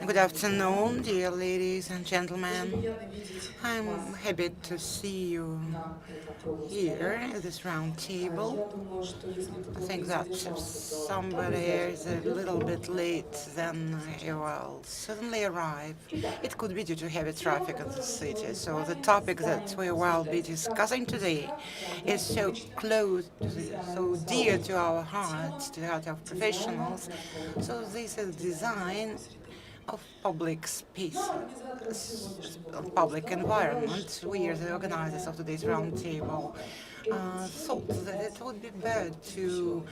Good afternoon, dear ladies and gentlemen. I'm happy to see you here at this round table. I think that if somebody is a little bit late, then he will suddenly arrive. It could be due to heavy traffic in the city. So the topic that we will be discussing today is so close, so dear to our hearts, to the heart of professionals. So this is design of public spaces, public environment. We, as the organizers of today's roundtable, thought that it would be better to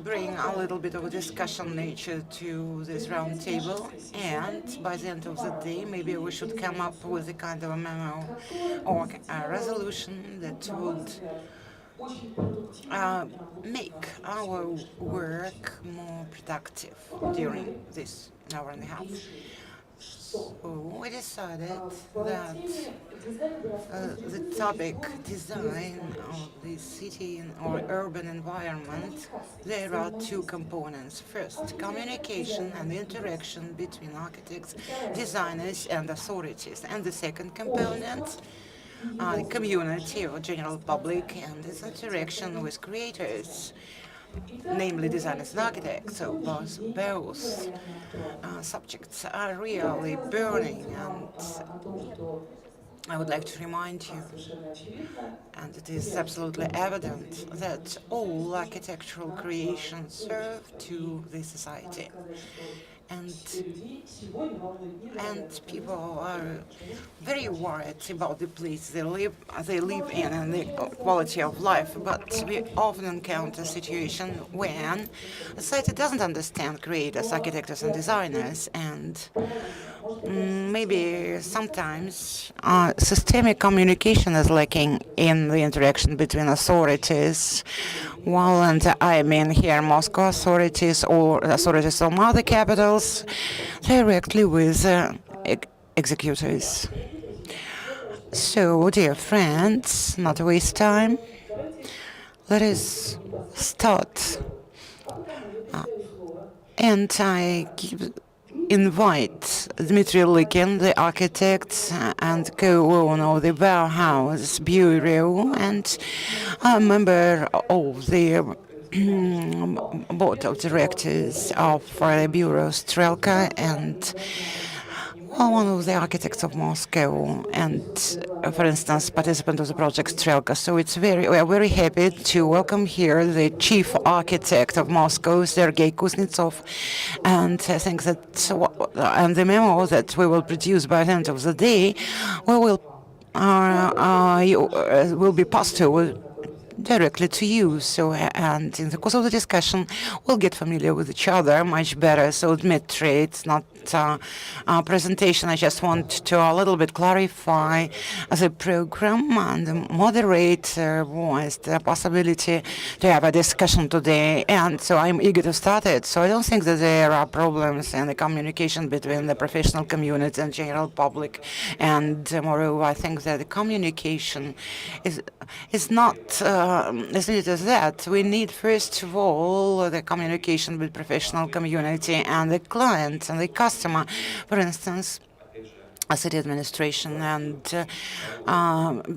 bring a little bit of a discussion nature to this roundtable, and by the end of the day, maybe we should come up with a kind of a memo or a resolution that would make our work more productive during this hour and a half. So we decided that the topic design of the city or urban environment, there are two components. First, communication and interaction between architects, designers and authorities. And the second component, community or general public and its interaction with creators, namely designers and architects. So both subjects are really burning, and I would like to remind you, and it is absolutely evident, that all architectural creations serve to the society. And people are very worried about the place they live in and the quality of life. But we often encounter a situation when society doesn't understand creators, architects, and designers, and maybe sometimes systemic communication is lacking in the interaction between authorities. Well, and I mean here Moscow authorities or authorities from other capitals directly with executors. So, dear friends, not to waste time, let us start. And I invite Dmitry Lykin, the architect and co-owner of the Bauhaus Bureau and a member of the board of directors of the Bureau Strelka, and one of the architects of Moscow, and for instance, participant of the project Strelka. So we are very happy to welcome here the chief architect of Moscow, Sergei Kuznetsov, and I think that and the memo that we will produce by the end of the day, will be passed over directly to you. So, and in the course of the discussion, we'll get familiar with each other much better. So, Dmitry, it's not a presentation. I just want to a little bit clarify the program, and the moderator was the possibility to have a discussion today, and so I'm eager to start it. So I don't think that there are problems in the communication between the professional community and general public, and moreover, I think that the communication is not as neat as that. We need, first of all, the communication with professional community and the client and the customer. For instance, a city administration and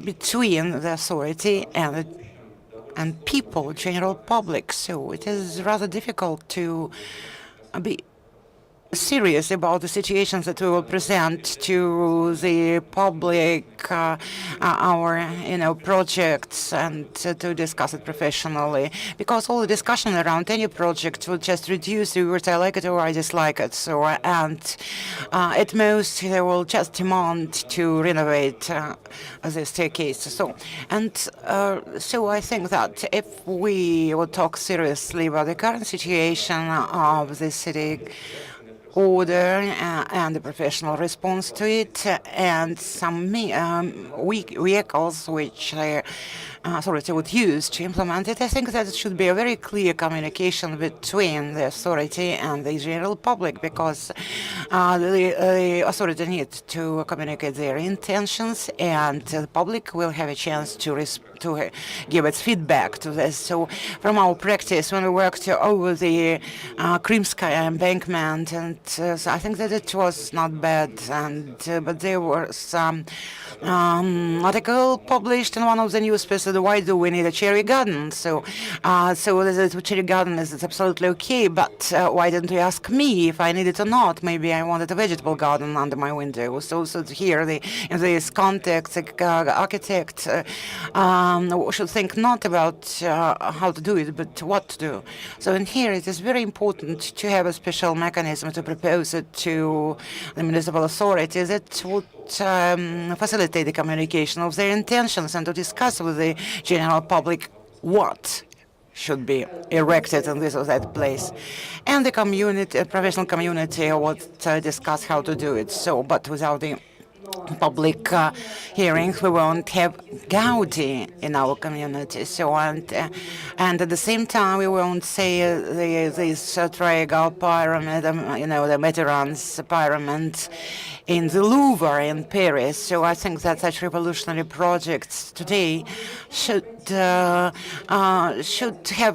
between the authority and people, general public. So it is rather difficult to be serious about the situations that we will present to the public, our projects, and to discuss it professionally. Because all the discussion around any project will just reduce the words I like it or I dislike it. So and at most they will just demand to renovate the staircase. So so I think that if we will talk seriously about the current situation of the city order and the professional response to it, and some weak vehicles which authority would use to implement it. I think that it should be a very clear communication between the authority and the general public, because the authority needs to communicate their intentions, and the public will have a chance to give its feedback to this. So from our practice, when we worked over the Krimskaya embankment, and so I think that it was not bad, and but there was some article published in one of the newspapers, why do we need a cherry garden? So the cherry garden is absolutely okay, but why didn't you ask me if I need it or not? Maybe I wanted a vegetable garden under my window. So here, in this context, the architect should think not about how to do it, but what to do. So in here, it is very important to have a special mechanism to propose it to the municipal authorities that would facilitate the communication of their intentions and to discuss with the general public what should be erected in this or that place. And the community, professional community would discuss how to do it. So, but without the public hearings, we won't have Gaudi in our community. So, and at the same time, we won't say this triangle pyramid, the Mitterrand's pyramid in the Louvre in Paris. So I think that such revolutionary projects today should have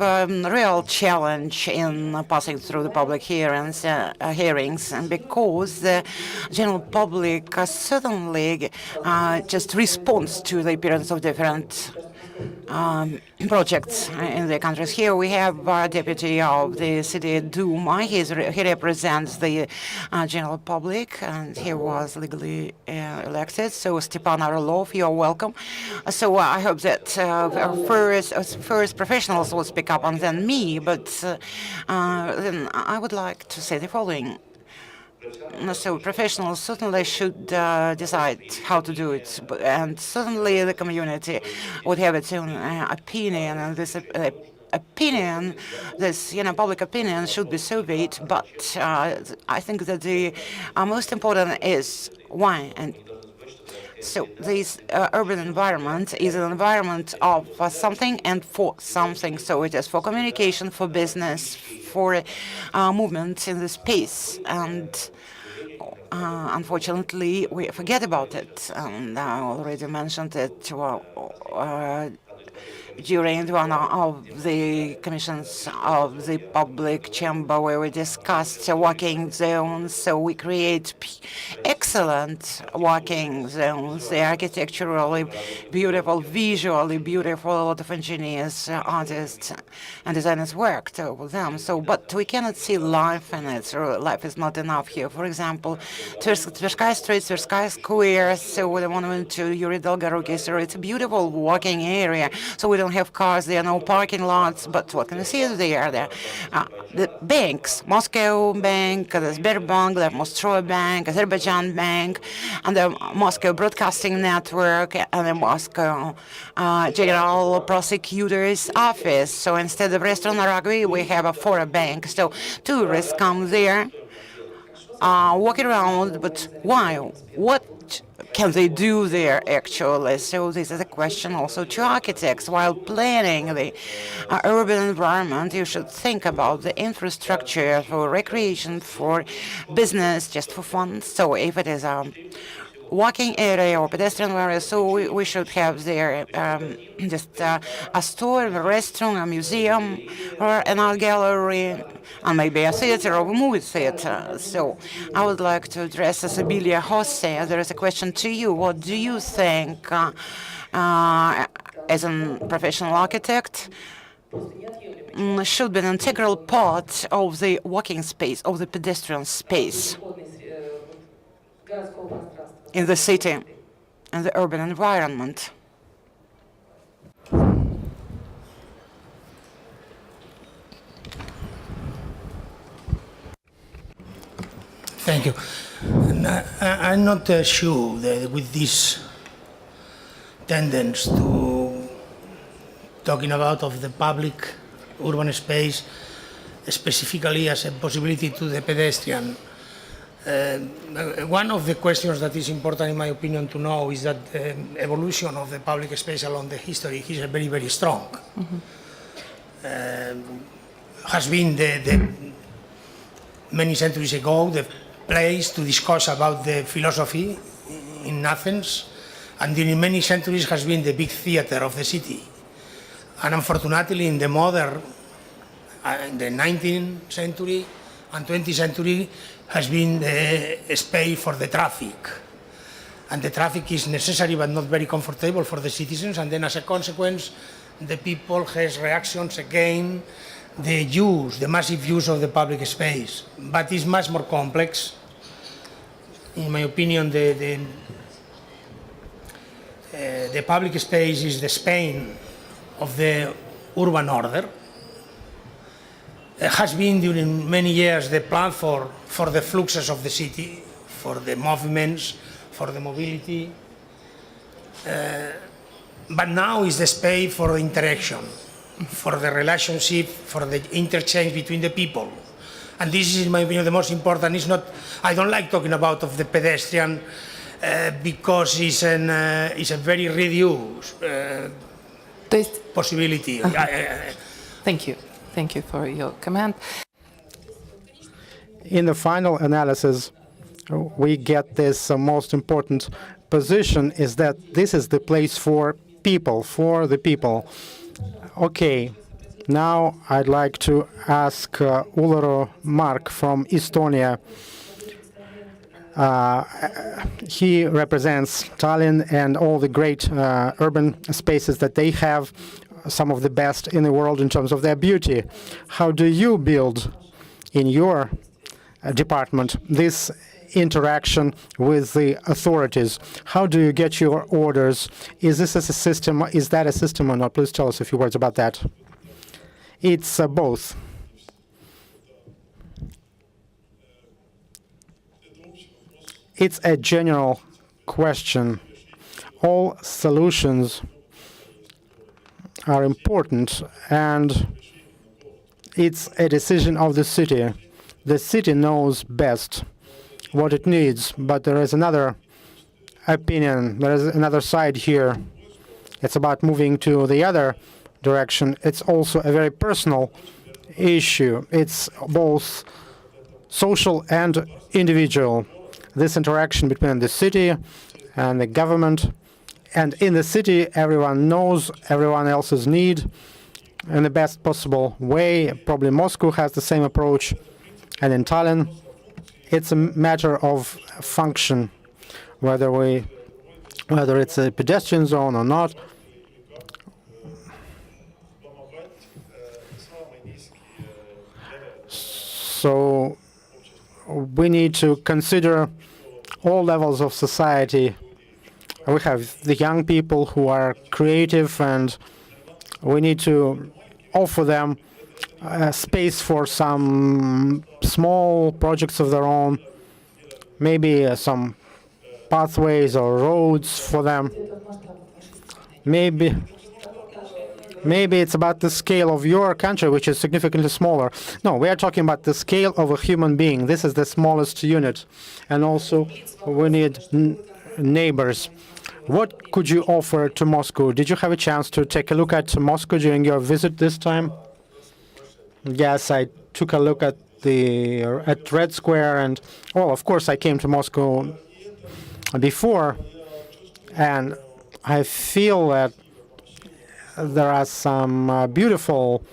a real challenge in passing through the public hearings, and because the general public certainly just responds to the appearance of different projects in the countries. Here we have a deputy of the city Duma. He represents the general public, and he was legally elected. So Stepan Orlov, you are welcome. So I hope that first professionals will speak up and then me, but then I would like to say the following. So professionals certainly should decide how to do it, and certainly the community would have its own opinion, and this opinion, this public opinion should be surveyed. But I think that the most important is why. And so this urban environment is an environment of something and for something. So it is for communication, for business, for movement in the space. And unfortunately, we forget about it. And I already mentioned it during one of the commissions of the public chamber, where we discussed walking zones. So we create excellent walking zones. They're architecturally beautiful, visually beautiful. A lot of engineers, artists, and designers worked with them. So, but we cannot see life in it. So life is not enough here. For example, Tverskaya Street, Tverskaya Square, so with the monument to Yuri Dolgoruki. So it's a beautiful walking area. So we don't have cars, there are no parking lots, but what can you see there? The banks, Moscow Bank, the Sberbank, the Mostroy Bank, Azerbaijan Bank, and the Moscow Broadcasting Network, and the Moscow General Prosecutor's Office. So instead of restaurant Aragvi, we have a foreign bank. So tourists come there, walking around, but why? What can they do there, actually? So this is a question also to architects. While planning the urban environment, you should think about the infrastructure for recreation, for business, just for fun. So if it is a walking area or pedestrian area, so we should have there just a store, a restaurant, a museum, or an art gallery, and maybe a theater or a movie theater. So I would like to address Sibilia Jose. There is a question to you. What do you think, as a professional architect, should be an integral part of the walking space, of the pedestrian space in the city, in the urban environment? Thank you. I'm not sure that with this tendency to talking about of the public urban space specifically as a possibility to the pedestrian, One of the questions that is important, in my opinion, to know is that the evolution of the public space along the history is very, very strong. Has been many centuries ago the place to discuss about the philosophy in Athens, and during many centuries has been the big theater of the city. And unfortunately, in the modern, in the 19th century and 20th century, has been a space for the traffic. And the traffic is necessary but not very comfortable for the citizens, and then as a consequence, the people has reactions against the massive use of the public space. But it's much more complex. In my opinion, the public space is the Spain of the urban order. It has been during many years the platform for the fluxes of the city, for the movements, for the mobility. But now is the space for interaction, for the relationship, for the interchange between the people. And this is, in my opinion, the most important. It's not, I don't like talking about of the pedestrian because it's a very reduced possibility. Thank you. Thank you for your comment. In the final analysis, we get this most important position is that this is the place for people, for the people. Okay, now I'd like to ask Ularo Mark from Estonia. He represents Tallinn and all the great urban spaces that they have, some of the best in the world in terms of their beauty. How do you build in your department this interaction with the authorities? How do you get your orders? Is this a system? Is that a system or not? Please tell us a few words about that. It's both. It's a general question. All solutions are important, and it's a decision of the city. The city knows best what it needs, but there is another opinion, there is another side here. It's about moving to the other direction. It's also a very personal issue. It's both social and individual. This interaction between the city and the government, and in the city everyone knows everyone else's need in the best possible way. Probably Moscow has the same approach, and in Tallinn it's a matter of function, whether it's a pedestrian zone or not. So we need to consider all levels of society. We have the young people who are creative, and we need to offer them space for some small projects of their own, maybe some pathways or roads for them. Maybe it's about the scale of your country, which is significantly smaller. No, we are talking about the scale of a human being. This is the smallest unit. And also, we need neighbors. What could you offer to Moscow? Did you have a chance to take a look at Moscow during your visit this time? Yes, I took a look at Red Square, and well, of course, I came to Moscow before, and I feel that there are some beautiful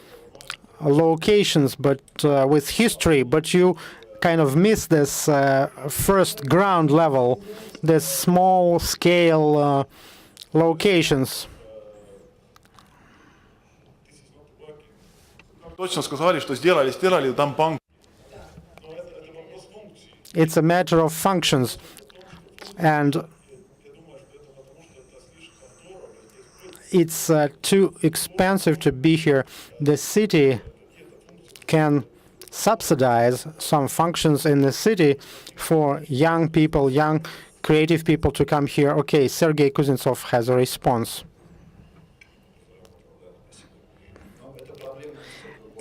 locations, but with history. But you kind of miss this first ground level, this small scale locations. It's a matter of functions, and it's too expensive to be here. The city can subsidize some functions in the city for young people, young creative people to come here. Okay, Sergei Kuznetsov has a response.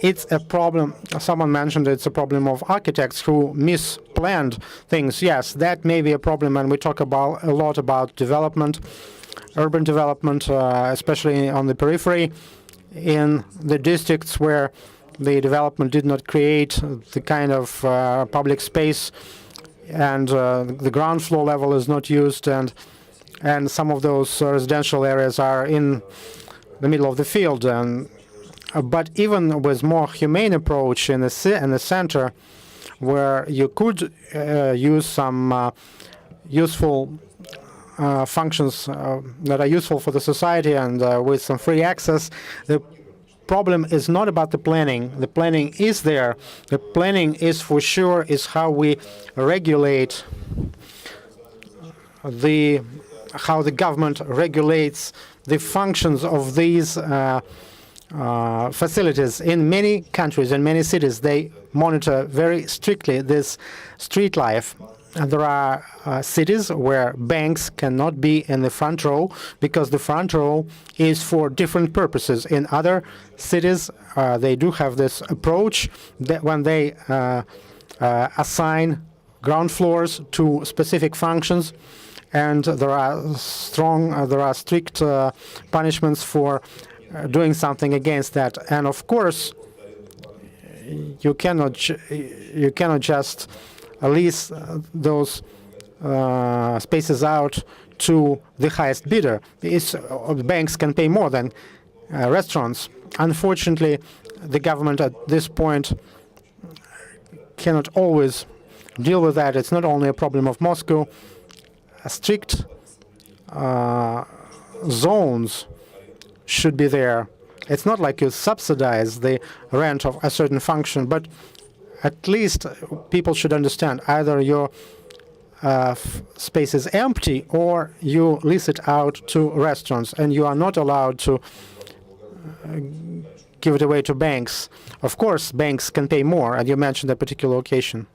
it's a problem. Someone mentioned it's a problem of architects who misplanned things. Yes, that may be a problem, and we talk about a lot about development, urban development, especially on the periphery, in the districts where the development did not create the kind of public space, and the ground floor level is not used, and some of those residential areas are in the middle of the field. And but even with more humane approach in the center, where you could use some useful functions that are useful for the society, and with some free access, the problem is not about the planning. The planning is there. The planning is for sure is how we regulate how the government regulates the functions of these facilities. In many countries, in many cities, they monitor very strictly this street life. And there are cities where banks cannot be in the front row because the front row is for different purposes. In other cities, they do have this approach that when they assign ground floors to specific functions, and there are strict punishments for doing something against that. And of course, you cannot just lease those spaces out to the highest bidder. Banks can pay more than restaurants. Unfortunately, the government at this point cannot always deal with that. It's not only a problem of Moscow. Strict zones should be there. It's not like you subsidize the rent of a certain function, but at least people should understand either your space is empty or you lease it out to restaurants, and you are not allowed to give it away to banks. Of course, banks can pay more, and you mentioned a particular location.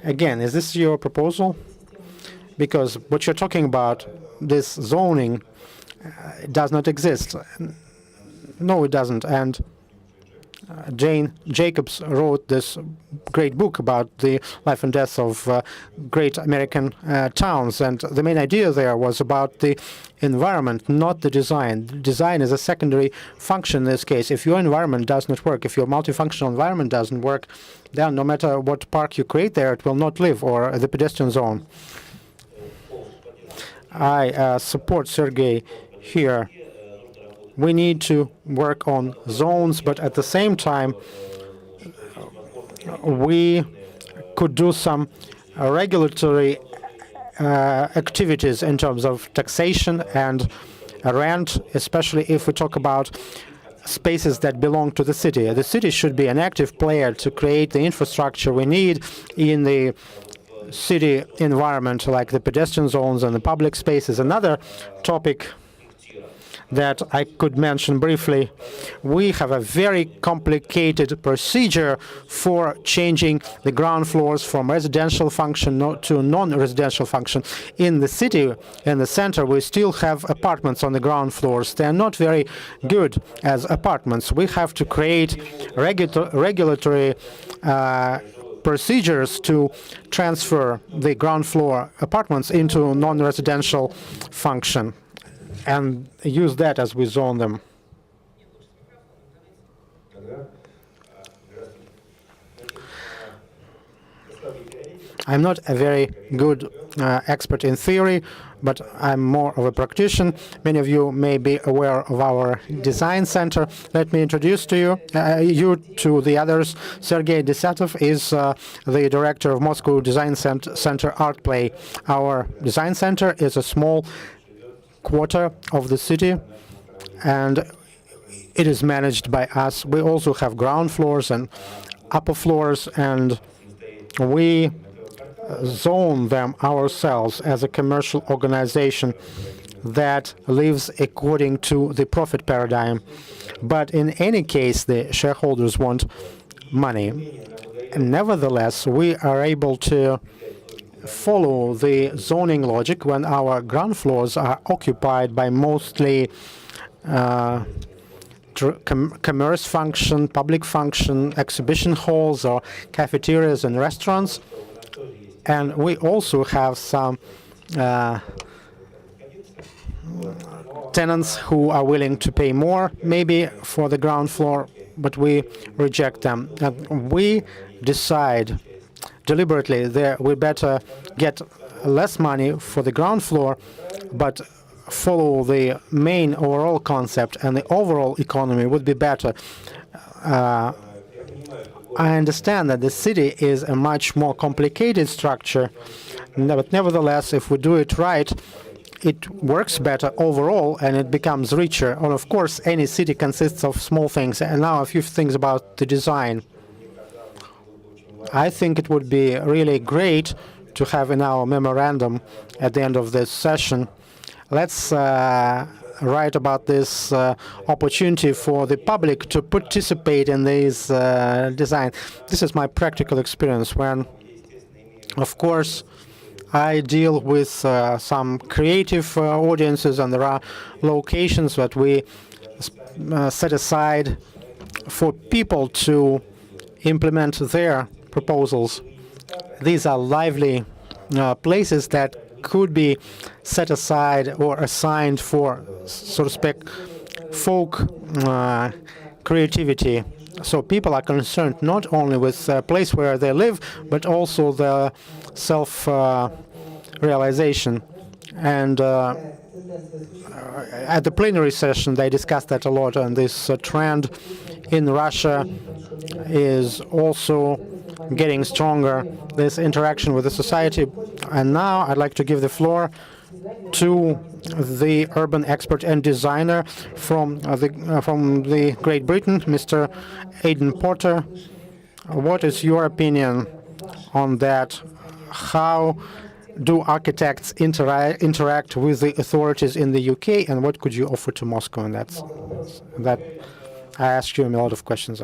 Again, is this your proposal? Because what you're talking about, this zoning, does not exist. No, it doesn't. And Jane Jacobs wrote this great book about the life and death of great American towns, and the main idea there was about the environment, not the design. Design is a secondary function in this case. If your environment does not work, if your multifunctional environment doesn't work, then no matter what park you create there, it will not live, or the pedestrian zone. I support Sergei here. We need to work on zones, but at the same time, we could do some regulatory activities in terms of taxation and rent, especially if we talk about spaces that belong to the city. The city should be an active player to create the infrastructure we need in the city environment, like the pedestrian zones and the public spaces. Another topic that I could mention briefly, we have a very complicated procedure for changing the ground floors from residential function to non-residential function. In the city, in the center, we still have apartments on the ground floors. They are not very good as apartments. We have to create regulatory procedures to transfer the ground floor apartments into non-residential function, and use that as we zone them. I'm not a very good expert in theory, but I'm more of a practitioner. Many of you may be aware of our design center. Let me introduce to you to the others. Sergei Desatov is the director of Moscow Design Center Art Play. Our design center is a small quarter of the city, and it is managed by us. We also have ground floors and upper floors, and we zone them ourselves as a commercial organization that lives according to the profit paradigm. But in any case, the shareholders want money. And nevertheless, we are able to follow the zoning logic when our ground floors are occupied by mostly commerce function, public function, exhibition halls or cafeterias and restaurants. And we also have some tenants who are willing to pay more, maybe for the ground floor, but we reject them. And we decide deliberately that we better get less money for the ground floor, but follow the main overall concept, and the overall economy would be better. I understand that the city is a much more complicated structure, but nevertheless, if we do it right, it works better overall and it becomes richer. And of course, any city consists of small things. And now a few things about the design. I think it would be really great to have in our memorandum at the end of this session. Let's write about this opportunity for the public to participate in this design. This is my practical experience when, of course, I deal with some creative audiences, and there are locations that we set aside for people to implement their proposals. These are lively places that could be set aside or assigned for, so to speak, folk creativity. So people are concerned not only with the place where they live, but also the self-realization. And at the plenary session, they discussed that a lot, and this trend in Russia is also getting stronger, this interaction with the society. And now I'd like to give the floor to the urban expert and designer from the Great Britain, Mr. Aidan Porter. What is your opinion on that? How do architects interact with the authorities in the UK, and what could you offer to Moscow? And that I asked you a lot of questions.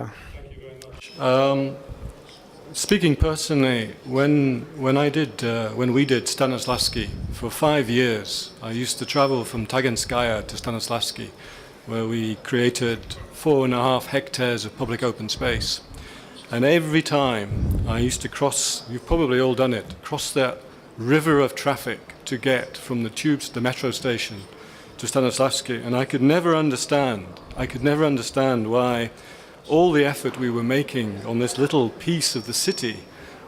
Speaking personally, when we did Stanislavski for 5 years, I used to travel from Taganskaya to Stanislavski, where we created 4.5 hectares of public open space. And every time I used to cross, you've probably all done it, cross that river of traffic to get from the tubes to the metro station to Stanislavski, and I could never understand why all the effort we were making on this little piece of the city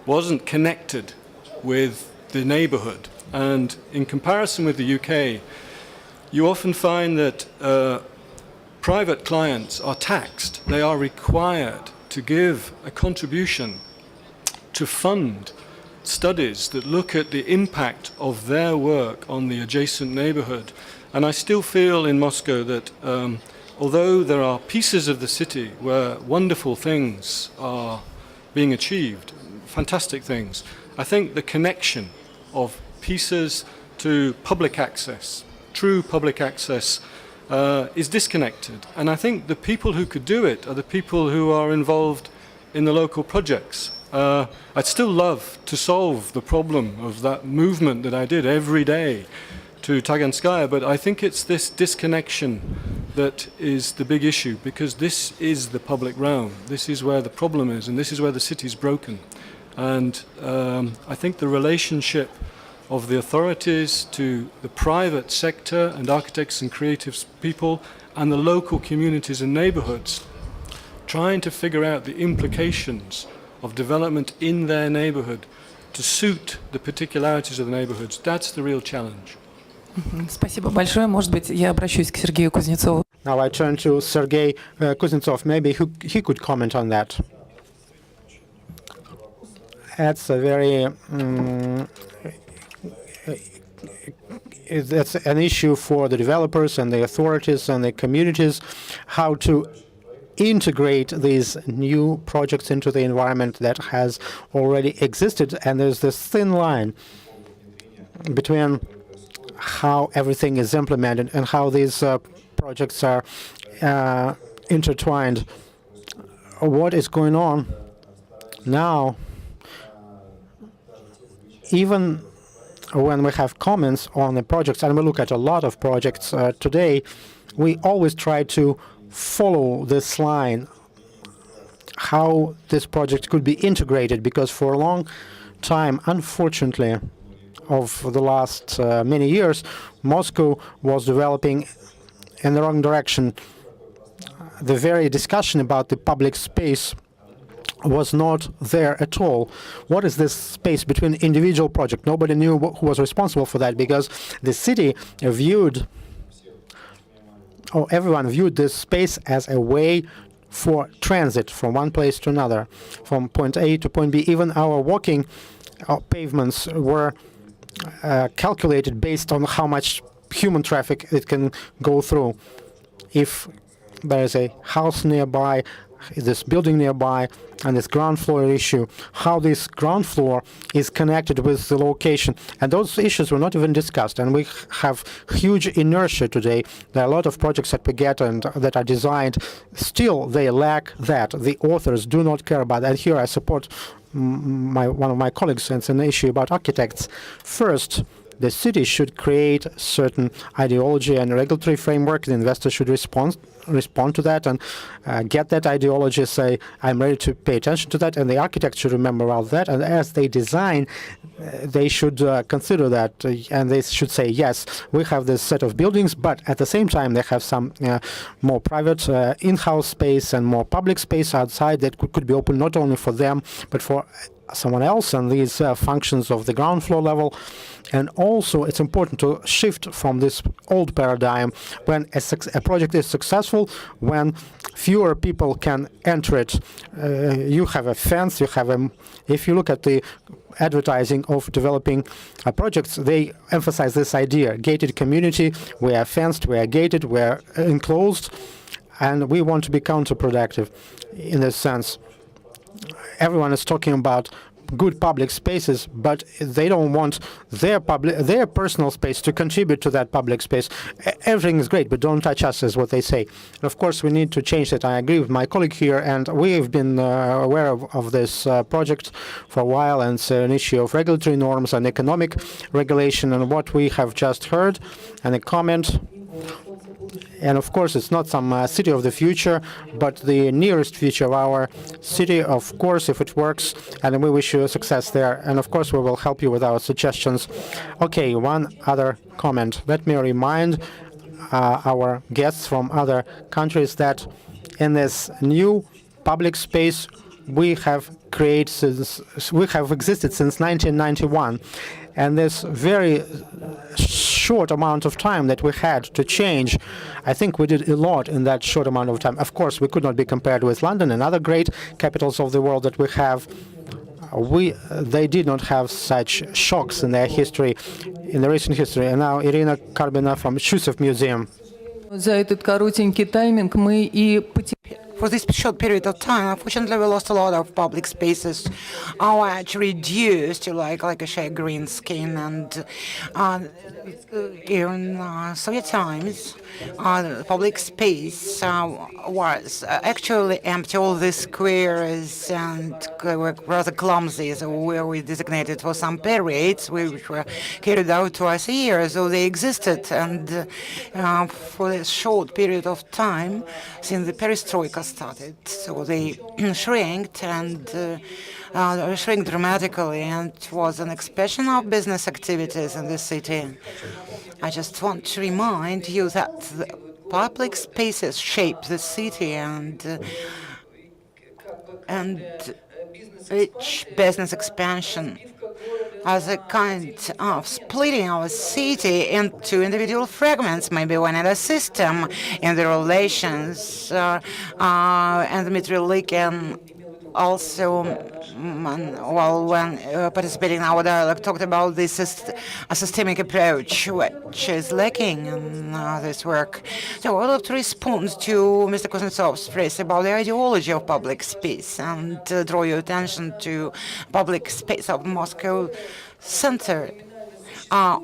wasn't connected with the neighborhood. And in comparison with the UK, you often find that private clients are taxed. They are required to give a contribution to fund studies that look at the impact of their work on the adjacent neighborhood. And I still feel in Moscow that although there are pieces of the city where wonderful things are being achieved, fantastic things, I think the connection of pieces to public access, true public access, is disconnected. And I think the people who could do it are the people who are involved in the local projects. I'd still love to solve the problem of that movement that I did every day to Taganskaya, but I think it's this disconnection that is the big issue, because this is the public realm. This is where the problem is, and this is where the city's broken. And I think the relationship of the authorities to the private sector and architects and creative people and the local communities and neighborhoods, trying to figure out the implications of development in their neighborhood to suit the particularities of the neighborhoods, that's the real challenge. Спасибо большое. Может быть, я обращусь к Сергею Кузнецову. Now I turn to Sergei Kuznetsov. Maybe he could comment on that. That's a very that's an issue for the developers and the authorities and the communities, how to integrate these new projects into the environment that has already existed. And there's this thin line between how everything is implemented and how these projects are intertwined. What is going on now, even when we have comments on the projects, and we look at a lot of projects today, we always try to follow this line, how this project could be integrated, because for a long time, unfortunately, of the last many years, Moscow was developing in the wrong direction. The very discussion about the public space was not there at all. What is this space between individual projects? Nobody knew who was responsible for that, because the city viewed, or everyone viewed this space as a way for transit from one place to another, from point A to point B. Even our walking pavements were calculated based on how much human traffic it can go through. If there is a house nearby, this building nearby, and this ground floor issue, how this ground floor is connected with the location. And those issues were not even discussed. And we have huge inertia today. There are a lot of projects that we get and that are designed. Still, they lack that. The authors do not care about that. And here I support one of my colleagues, and it's an issue about architects. First, the city should create certain ideology and regulatory framework. The investor should respond to that and get that ideology, say, I'm ready to pay attention to that, and the architect should remember all that. And as they design, they should consider that, and they should say, yes, we have this set of buildings, but at the same time, they have some more private in-house space and more public space outside that could be open not only for them, but for someone else, and these functions of the ground floor level. And also, it's important to shift from this old paradigm when a project is successful, when fewer people can enter it. You have a fence, you have a... If you look at the advertising of developing projects, they emphasize this idea, gated community, we are fenced, we are gated, we are enclosed, and we want to be counterproductive in this sense. Everyone is talking about good public spaces, but they don't want their personal space to contribute to that public space. Everything is great, but don't touch us, is what they say. And of course, we need to change that. I agree with my colleague here, and we have been aware of this project for a while, and it's an issue of regulatory norms and economic regulation, and what we have just heard, and a comment. And of course, it's not some city of the future, but the nearest future of our city, of course, if it works, and we wish you success there. And of course, we will help you with our suggestions. Okay, one other comment. Let me remind our guests from other countries that in this new public space we have existed since 1991. And this very short amount of time that we had to change, I think we did a lot in that short amount of time. Of course, we could not be compared with London and other great capitals of the world that we have. They did not have such shocks in their history, in the recent history. And now Irina Karbina from Shusov Museum. За этот коротенький тайминг мы и For this short period of time, unfortunately, we lost a lot of public spaces. Our actually reduced to like a shade green skin, and in Soviet times, public space was actually empty. All the squares and were rather clumsy, so where we designated for some periods, which were carried out twice a year, so they existed. And for a short period of time, since the perestroika started, so they shrinked and shrink dramatically, and it was an expansion of business activities in the city. I just want to remind you that the public spaces shape the city and each business expansion as a kind of splitting our city into individual fragments, maybe one in a system, in the relations, and Dmitry Likin also, when participating in our dialogue, talked about this a systemic approach, which is lacking in this work. So I'd love to respond to Mr. Kuznetsov's phrase about the ideology of public space and draw your attention to public space of Moscow center,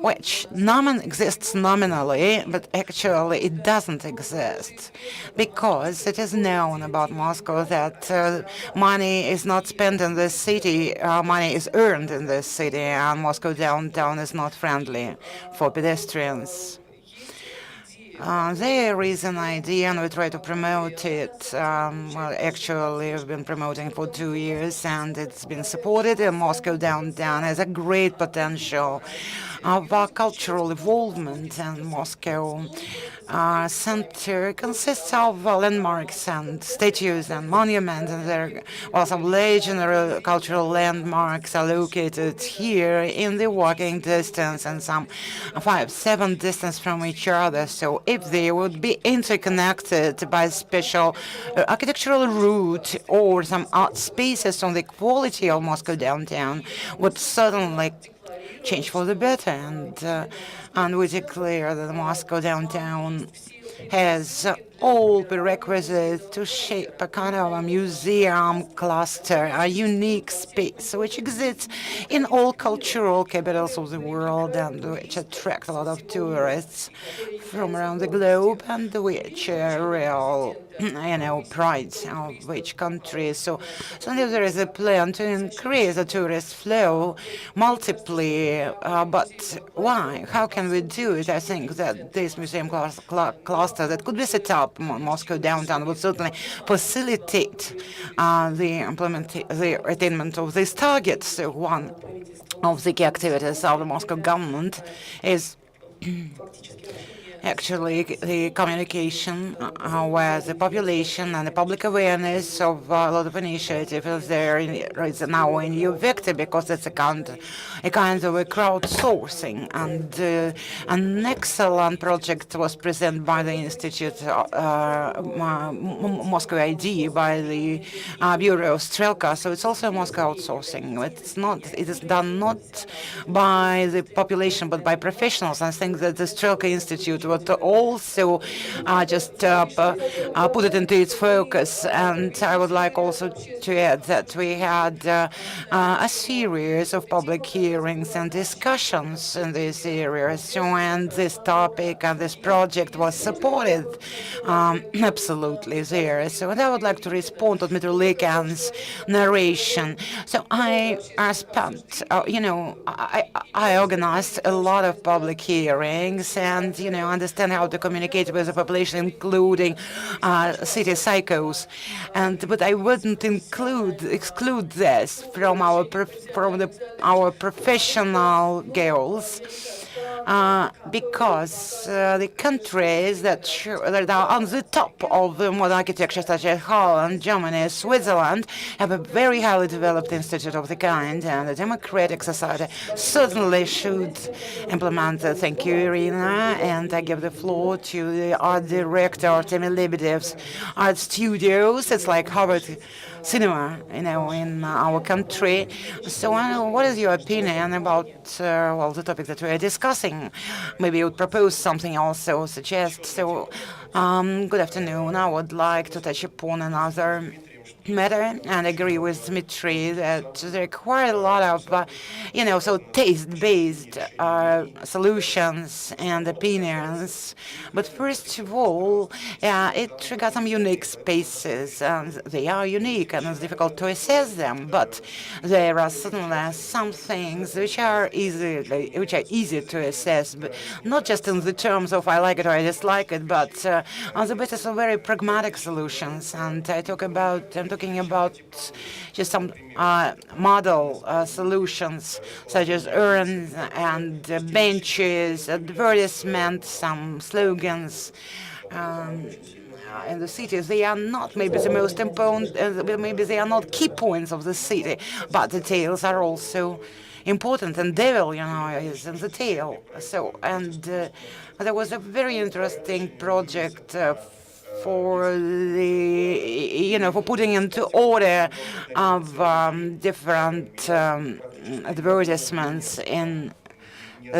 which exists nominally, but actually it doesn't exist, because it is known about Moscow that money is not spent in this city, money is earned in this city, and Moscow downtown is not friendly for pedestrians. There is an idea, and we try to promote it. Well, actually, we've been promoting for 2 years, and it's been supported. And Moscow downtown has a great potential of cultural involvement, and Moscow center consists of landmarks and statues and monuments, and there are some legendary cultural landmarks are located here in the walking distance and some 5-7 distance from each other. So if they would be interconnected by a special architectural route or some art spaces, on the quality of Moscow downtown would certainly change for the better. And we declare that the Moscow downtown has all prerequisites to shape a kind of a museum cluster, a unique space which exists in all cultural capitals of the world and which attract a lot of tourists from around the globe, and which are real, pride of which country. So there is a plan to increase the tourist flow multiply, but why? How can we do it? I think that this museum cluster that could be set up Moscow downtown would certainly facilitate the attainment of these targets. So one of the key activities of the Moscow government is actually the communication with the population and the public awareness of a lot of initiatives. There is now a new vector because it's a kind of a crowdsourcing, and an excellent project was presented by the Institute Moscow ID by the Bureau of Strelka. So it's also Moscow outsourcing. It is done not by the population but by professionals. I think that the Strelka Institute would also just put it into its focus. And I would like also to add that we had a series of public hearings and discussions in this area. So, and this topic and this project was supported absolutely there. So, and I would like to respond to Dmitry Lekan's narration. So I spent, I organized a lot of public hearings and, understand how to communicate with the population, including city psychos. But I wouldn't exclude this from our professional goals. Because the countries that are on the top of the modern architecture, such as Holland, Germany, Switzerland, have a very highly developed institute of the kind, and the democratic society certainly should implement it. Thank you, Irina, and I give the floor to the art director, Artemy Lebedev's art studios. It's like Harvard cinema, in our country. So, what is your opinion about the topic that we are discussing? Maybe you would propose something, also suggest. So, good afternoon. I would like to touch upon another matter and agree with Dmitry that there are quite a lot of, taste-based solutions and opinions. But first of all, it got some unique spaces, and they are unique, and it's difficult to assess them. But there are certainly some things which are easy to assess, but not just in the terms of I like it or I dislike it, but on the basis of very pragmatic solutions. And I'm talking about just some model solutions, such as urns and benches, advertisements, some slogans. In the cities, they are not maybe the most important, maybe they are not key points of the city, but the details are also important, and devil, is in the tail. So, and there was a very interesting project for for putting into order of different advertisements in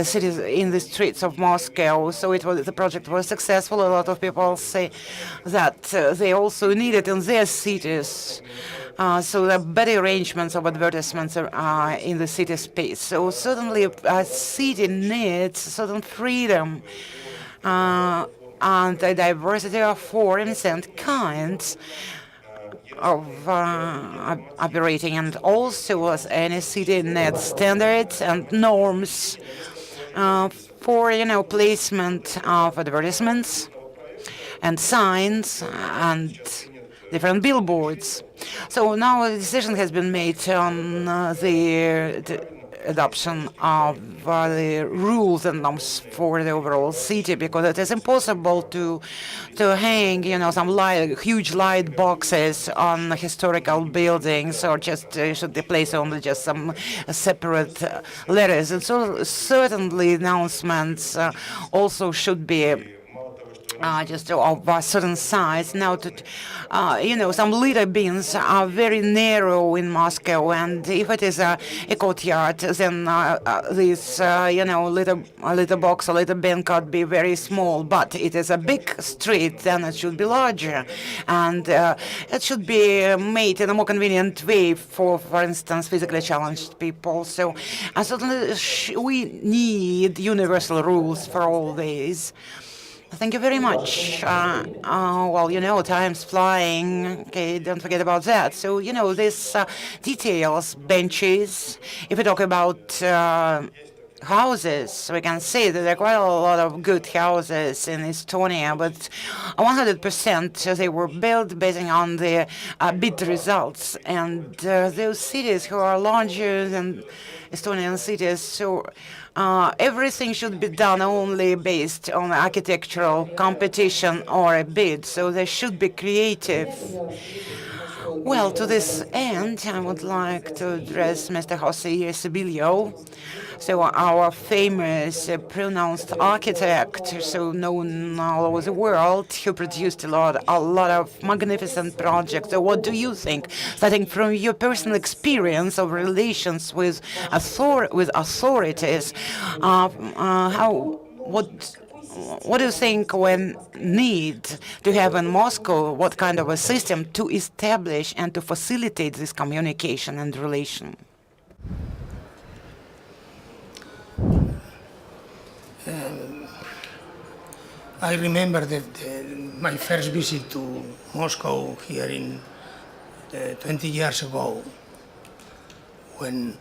cities, in the streets of Moscow. So the project was successful. A lot of people say that they also need it in their cities. So there are better arrangements of advertisements in the city space. So certainly a city needs certain freedom and a diversity of forms and kinds of operating, and also as any city needs standards and norms for, placement of advertisements and signs and different billboards. So now a decision has been made on the adoption of the rules and norms for the overall city, because it is impossible to hang, some huge light boxes on historical buildings, or just should they place only just some separate letters. And so certainly announcements also should be just of a certain size. Now, some litter bins are very narrow in Moscow, and if it is a courtyard, then this, litter box or litter bin could be very small. But it is a big street, then it should be larger, and it should be made in a more convenient way for instance, physically challenged people. So certainly we need universal rules for all these. Thank you very much. Well, time's flying. Okay, don't forget about that. So, this details, benches. If we talk about houses, we can say that there are quite a lot of good houses in Estonia, but 100% they were built based on the bid results. And those cities who are larger than Estonian cities, so everything should be done only based on architectural competition or a bid, so they should be creative. Well, to this end, I would like to address Mr. Jose Sibilio, so our famous pronounced architect, so known all over the world, who produced a lot of magnificent projects. So what do you think, starting from your personal experience of relations with authorities, what do you think we need to have in Moscow? What kind of a system to establish and to facilitate this communication and relation? I remember that my first visit to Moscow here in 20 years ago, when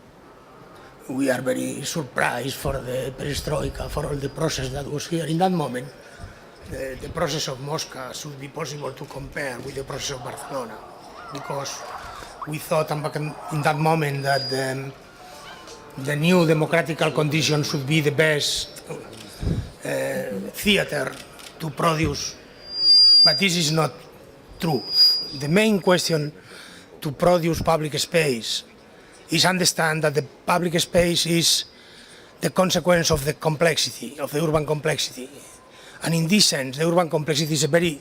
we are very surprised for the perestroika, for all the process that was here. In that moment, the process of Moscow should be possible to compare with the process of Barcelona, because we thought in that moment that the new democratical conditions should be the best theater to produce, but this is not true. The main question to produce public space is understand that the public space is the consequence of the complexity, of the urban complexity. And in this sense, the urban complexity is a very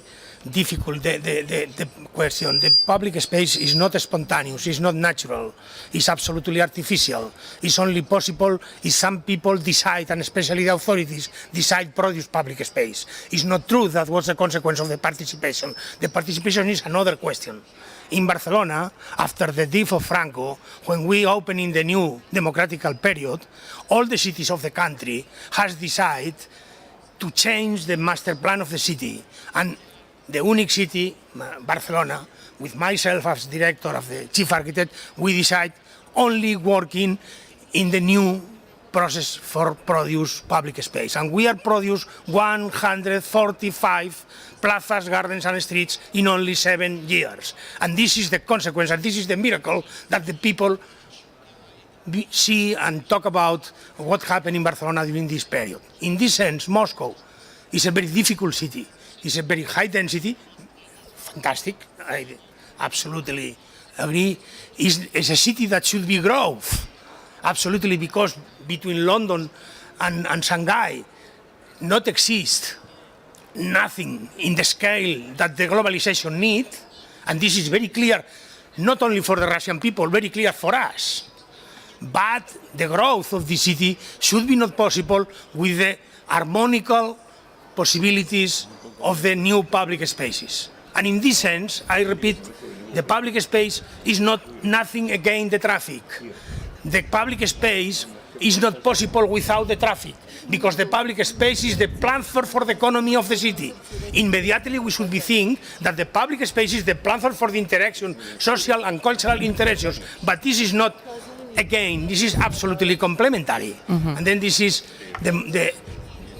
difficult the question. The public space is not spontaneous, it's not natural, it's absolutely artificial. It's only possible if some people decide, and especially the authorities, decide produce public space. It's not true that was the consequence of the participation. The participation is another question. In Barcelona, after the death of Franco, when we open in the new democratical period, all the cities of the country has decided to change the master plan of the city. And the unique city, Barcelona, with myself as director of the chief architect, we decide only working in the new process for produce public space. And we are produce 145 plazas, gardens and streets in only 7 years. And this is the consequence, and this is the miracle that the people see and talk about what happened in Barcelona during this period. In this sense, Moscow is a very difficult city. It's a very high density, fantastic, I absolutely agree. It's a city that should be growth, absolutely, because between London and Shanghai not exist nothing in the scale that the globalization needs, and this is very clear, not only for the Russian people, very clear for us. But the growth of the city should be not possible with the harmonical possibilities of the new public spaces. And in this sense, I repeat, the public space is not nothing against the traffic. The public space is not possible without the traffic, because the public space is the platform for the economy of the city. Immediately we should be thinking that the public space is the platform for the interaction, social and cultural interactions, but this is not, again, this is absolutely complementary. And then this is the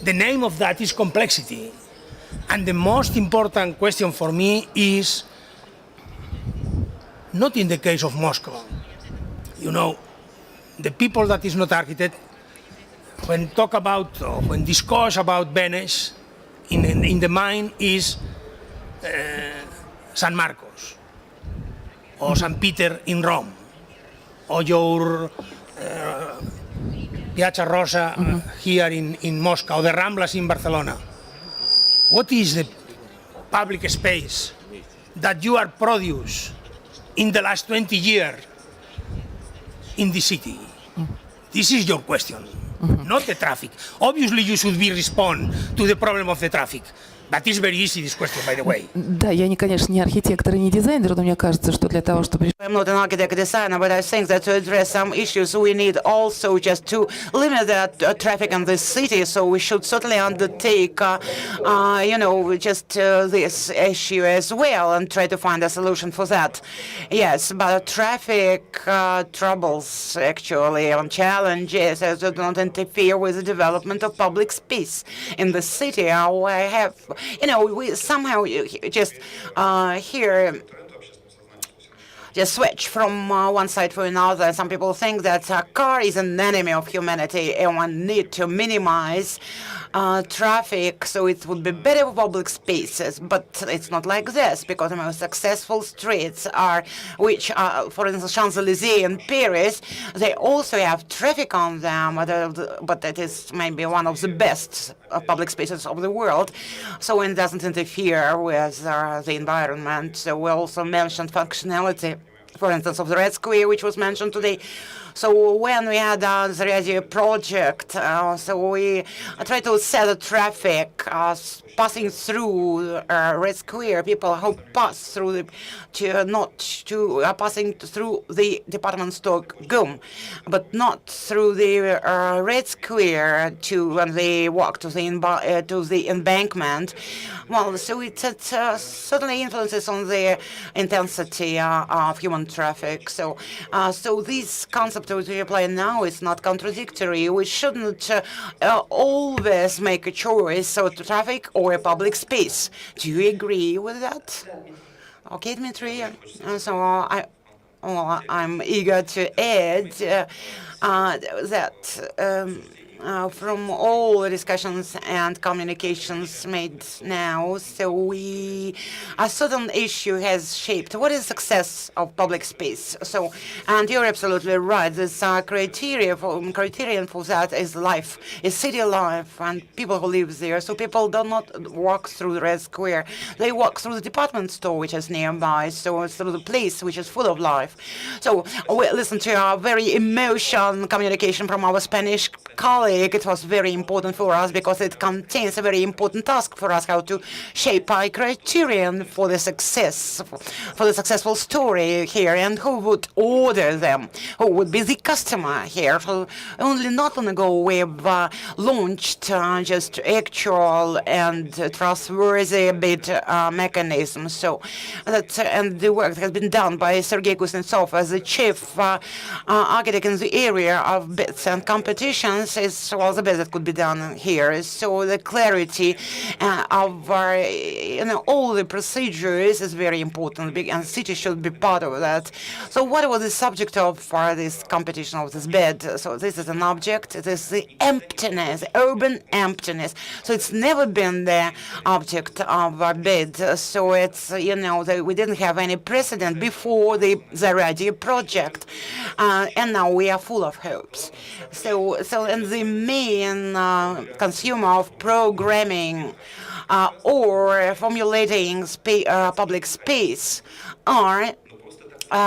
The name of that is complexity. And the most important question for me is not in the case of Moscow. You know, the people that is not architect, when talk about, or when discuss about Venice, in the mind is San Marcos, or St. Peter in Rome, or your Piazza Rosa here in Moscow, or the Ramblas in Barcelona. What is the public space that you are produced in the last 20 years in the city? This is your question, not the traffic. Obviously, you should be respond to the problem of the traffic. But it's very easy, this question, by the way. Да, я, конечно, не архитектор и не дизайнер, но мне кажется, что для того, чтобы... I'm not an architect or designer, but I think that to address some issues, we need also just to limit the traffic in the city. So we should certainly undertake, just this issue as well and try to find a solution for that. Yes, but traffic troubles, actually, and challenges do not interfere with the development of public space in the city. We somehow just just switch from one side to another. Some people think that a car is an enemy of humanity and one need to minimize traffic so it would be better for public spaces. But it's not like this, because the most successful streets are, for instance, Champs-Élysées in Paris, they also have traffic on them, but it is maybe one of the best public spaces of the world. So it doesn't interfere with the environment. So we also mentioned functionality, for instance, of the Red Square, which was mentioned today. So when we had the Zariadi project, so we tried to set the traffic passing through Red Square, people who pass through passing through the department store GUM, but not through the Red Square when they walk to the embankment. Well, so it certainly influences on the intensity of human traffic. So this concept that we apply now is not contradictory. We shouldn't always make a choice, so traffic or a public space. Do you agree with that? Okay, Dmitry. So I'm eager to add that from all the discussions and communications made now, so a certain issue has shaped what is success of public space. So, and you're absolutely right. This criterion for that is life, is city life, and people who live there. So people do not walk through the Red Square; they walk through the department store, which is nearby. So it's through the place which is full of life. So we listen to our very emotional communication from our Spanish colleague. It was very important for us because it contains a very important task for us, how to shape a criterion for the success, for the successful story here, and who would order them, who would be the customer here. So only not long ago we've launched just actual and trustworthy bid mechanism. So that and the work that has been done by Sergei Kuznetsov as the chief architect in the area of bids and competitions is the best that could be done here. So the clarity of all the procedures is very important, and the city should be part of that. So what was the subject of this competition, of this bid? So this is an object. It is the emptiness, urban emptiness. So it's never been the object of our bid. So it's we didn't have any precedent before the Zariadi project, and now we are full of hopes. So and the main consumer of programming or formulating public space are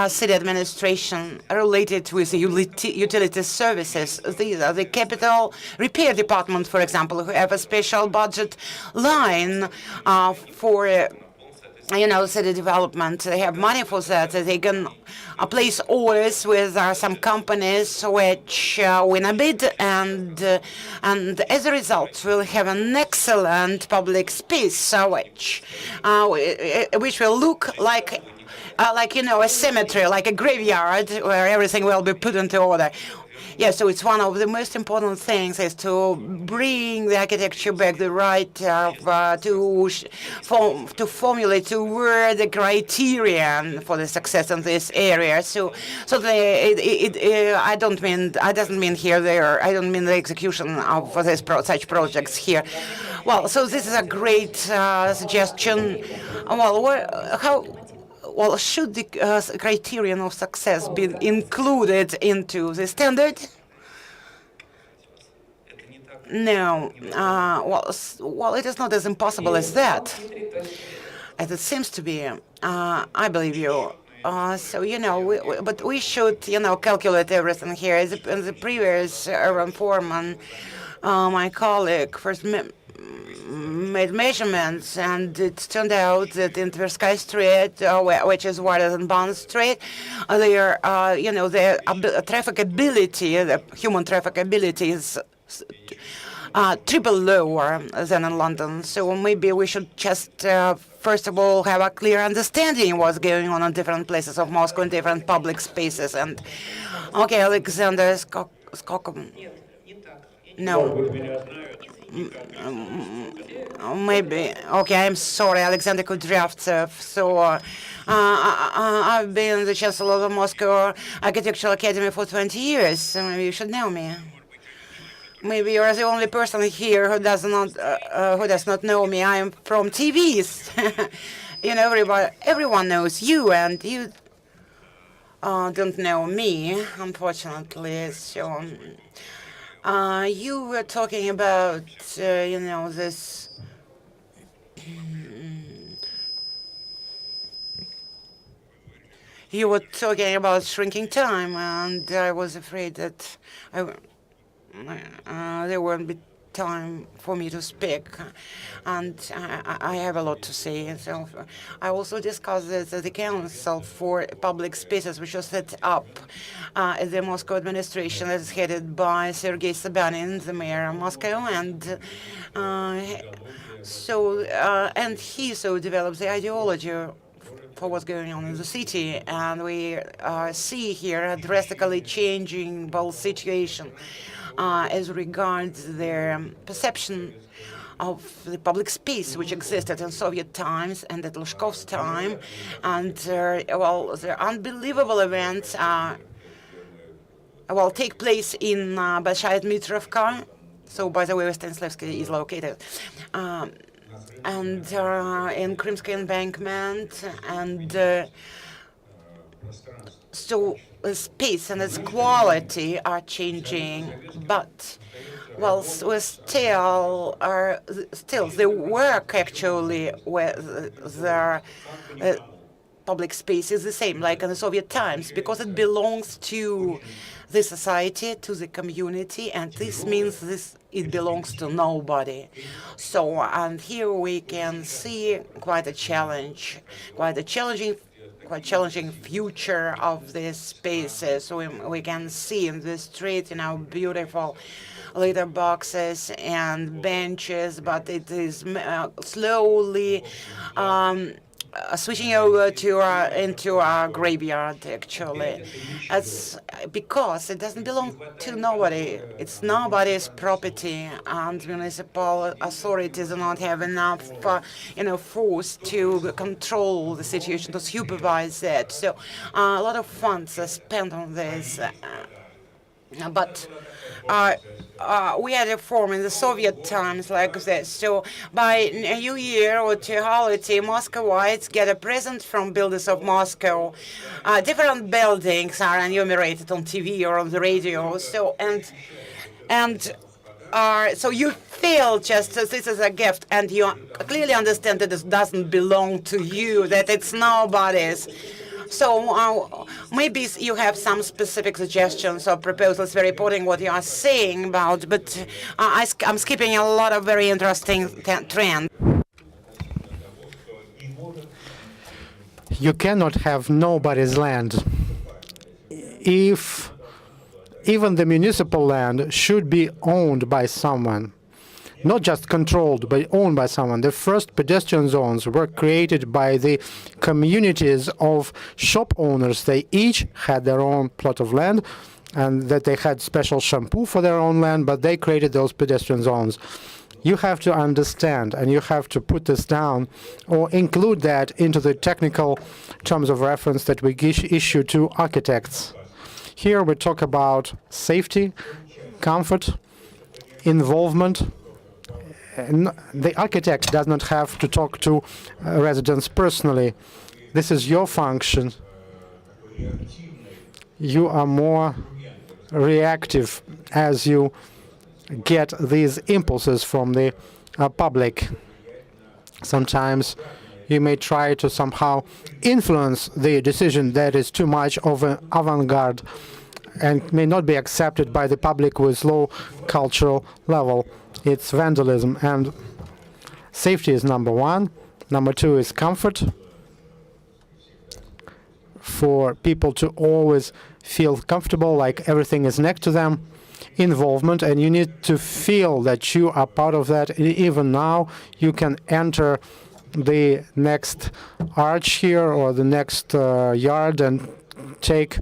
city administration related with utility services. These are the capital repair department, for example, who have a special budget line for city development. They have money for that. They can place orders with some companies which win a bid, and as a result, we'll have an excellent public space which will look like a cemetery, like a graveyard, where everything will be put into order. Yeah, so it's one of the most important things is to bring the architecture back, the right to formulate, to word the criterion for the success in this area. So I don't mean the execution of such projects here. Well, so this is a great suggestion. Well, should the criterion of success be included into the standard? No. Well, it is not as impossible as that, as it seems to be. I believe you. So, but we should, calculate everything here. In the previous urban foreman, my colleague first made measurements, and it turned out that in Tversky Street, which is wider than Bond Street, their trafficability, the human trafficability is triple lower than in London. So maybe we should just, first of all, have a clear understanding of what's going on in different places of Moscow, in different public spaces. And okay, Alexander Skokom. No. Maybe. Okay, I'm sorry, Alexander Kudryavtsev. So I've been the chancellor of the Moscow Architectural Academy for 20 years. So maybe you should know me. Maybe you're the only person here who does not know me. I am from TVs. Everyone knows you, and you don't know me, unfortunately. So. You were talking about, this. You were talking about shrinking time, and I was afraid that there won't be time for me to speak, and I have a lot to say. So I also discussed this at the Council for Public Spaces, which was set up at the Moscow administration, that is headed by Sergei Sobyanin, the mayor of Moscow, and he develops the ideology for what's going on in the city, and we see here a drastically changing both situation as regards their perception of the public space which existed in Soviet times and at Lushkov's time, and the unbelievable events take place in Большая Dmitrovka. So, by the way, where Stanislavski is located, and in Crimsky embankment, and so space and its quality are changing, but we still the work actually with the public space is the same like in the Soviet times, because it belongs to the society, to the community, and this means it belongs to nobody. So, and here we can see quite challenging future of these spaces. We can see in the street, beautiful litter boxes and benches, but it is slowly switching over into a graveyard, actually. It's because it doesn't belong to nobody. It's nobody's property, and municipal authorities do not have enough, force to control the situation, to supervise it. So a lot of funds are spent on this. But we had a form in the Soviet times like this. So by New Year or to holiday, Muscovites get a present from builders of Moscow. Different buildings are enumerated on TV or on the radio. So so you feel just as this is a gift, and you clearly understand that this doesn't belong to you, that it's nobody's. So maybe you have some specific suggestions or proposals reporting what you are saying about, but I'm skipping a lot of very interesting trends. You cannot have nobody's land. If even the municipal land should be owned by someone, not just controlled, but owned by someone. The first pedestrian zones were created by the communities of shop owners. They each had their own plot of land, and that they had special shampoo for their own land, but they created those pedestrian zones. You have to understand, and you have to put this down or include that into the technical terms of reference that we issue to architects. Here we talk about safety, comfort, involvement. The architect does not have to talk to residents personally. This is your function. You are more reactive as you get these impulses from the public. Sometimes you may try to somehow influence the decision that is too much of an avant-garde and may not be accepted by the public with low cultural level. It's vandalism, and safety is number one. Number two is comfort, for people to always feel comfortable, like everything is next to them. Involvement, and you need to feel that you are part of that. Even now, you can enter the next arch here or the next yard and take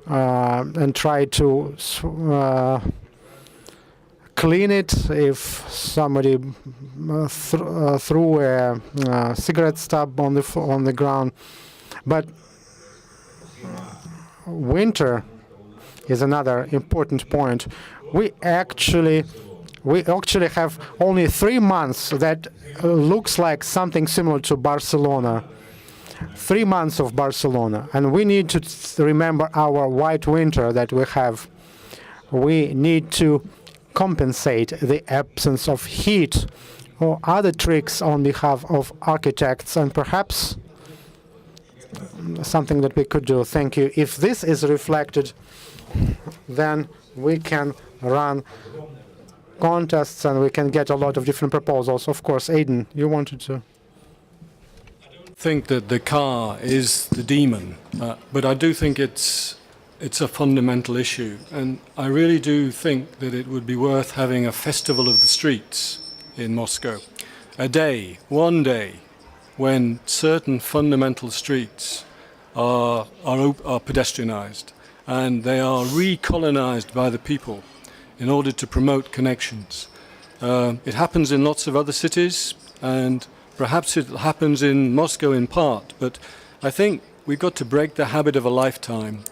and try to clean it if somebody threw a cigarette stub on the ground. But winter is another important point. We actually have only 3 months that looks like something similar to Barcelona. 3 months of Barcelona, and we need to remember our white winter that we have. We need to compensate the absence of heat or other tricks on behalf of architects, and perhaps something that we could do. Thank you. If this is reflected, then we can run contests and we can get a lot of different proposals. Of course, Aidan, you wanted to. I think that the car is the demon, but I do think it's a fundamental issue, and I really do think that it would be worth having a festival of the streets in Moscow. A day, one day, when certain fundamental streets are pedestrianized and they are recolonized by the people in order to promote connections. It happens in lots of other cities, and perhaps it happens in Moscow in part, but I think we've got to break the habit of a lifetime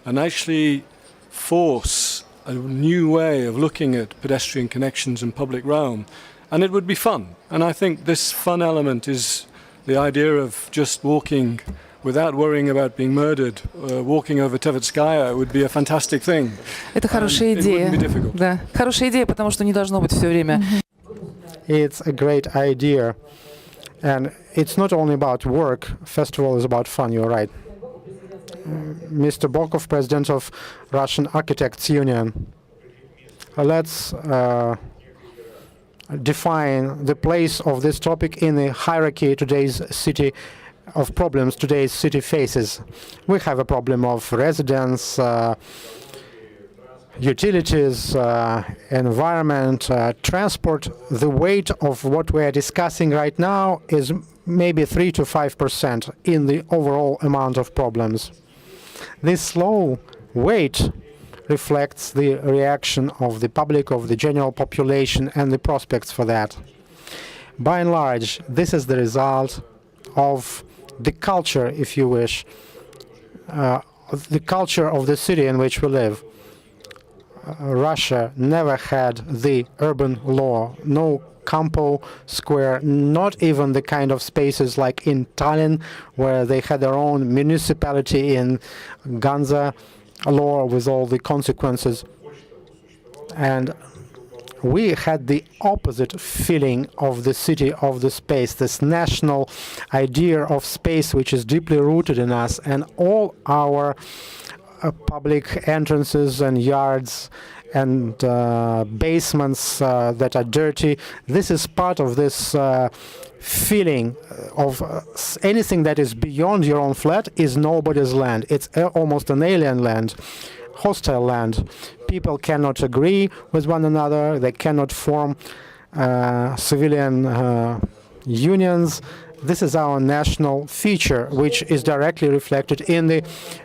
and actually force a new way of looking at pedestrian connections in public realm. And it would be fun. And I think this fun element is the idea of just walking without worrying about being murdered, walking over Tverskaya would be a fantastic thing. Это хорошая идея. Да, хорошая идея, потому что не должно быть все время. It's a great idea. And it's not only about work. Festival is about fun, you're right. Mr. Bokov, President of Russian Architects Union. Let's define the place of this topic in the hierarchy today's city of problems today's city faces. We have a problem of residents, utilities, environment, transport. The weight of what we are discussing right now is maybe 3 to 5% in the overall amount of problems. This low weight reflects the reaction of the public, of the general population, and the prospects for that. By and large, this is the result of the culture, if you wish, the culture of the city in which we live. Russia never had the urban law, no Campo Square, not even the kind of spaces like in Tallinn, where they had their own municipality in Ganza law with all the consequences. And we had the opposite feeling of the city, of the space, this national idea of space which is deeply rooted in us, and all our public entrances and yards and basements that are dirty. This is part of this feeling of anything that is beyond your own flat is nobody's land. It's almost an alien land, hostile land. People cannot agree with one another. They cannot form civilian unions. This is our national feature, which is directly reflected in the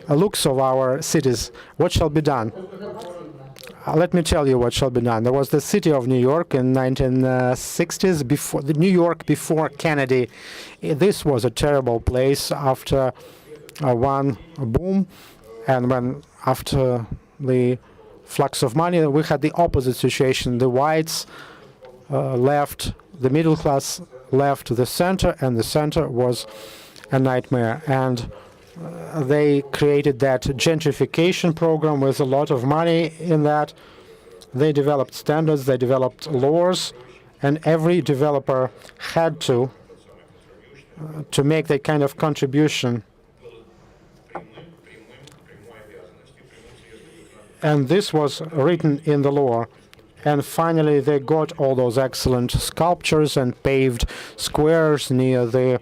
looks of our cities. What shall be done? Let me tell you what shall be done. There was the city of New York in 1960s, before the New York before Kennedy. This was a terrible place after one boom, and when after the flux of money, we had the opposite situation. The whites left, the middle class left the center, and the center was a nightmare. And they created that gentrification program with a lot of money in that. They developed standards, they developed laws, and every developer had to make that kind of contribution. And this was written in the law. And finally, they got all those excellent sculptures and paved squares near the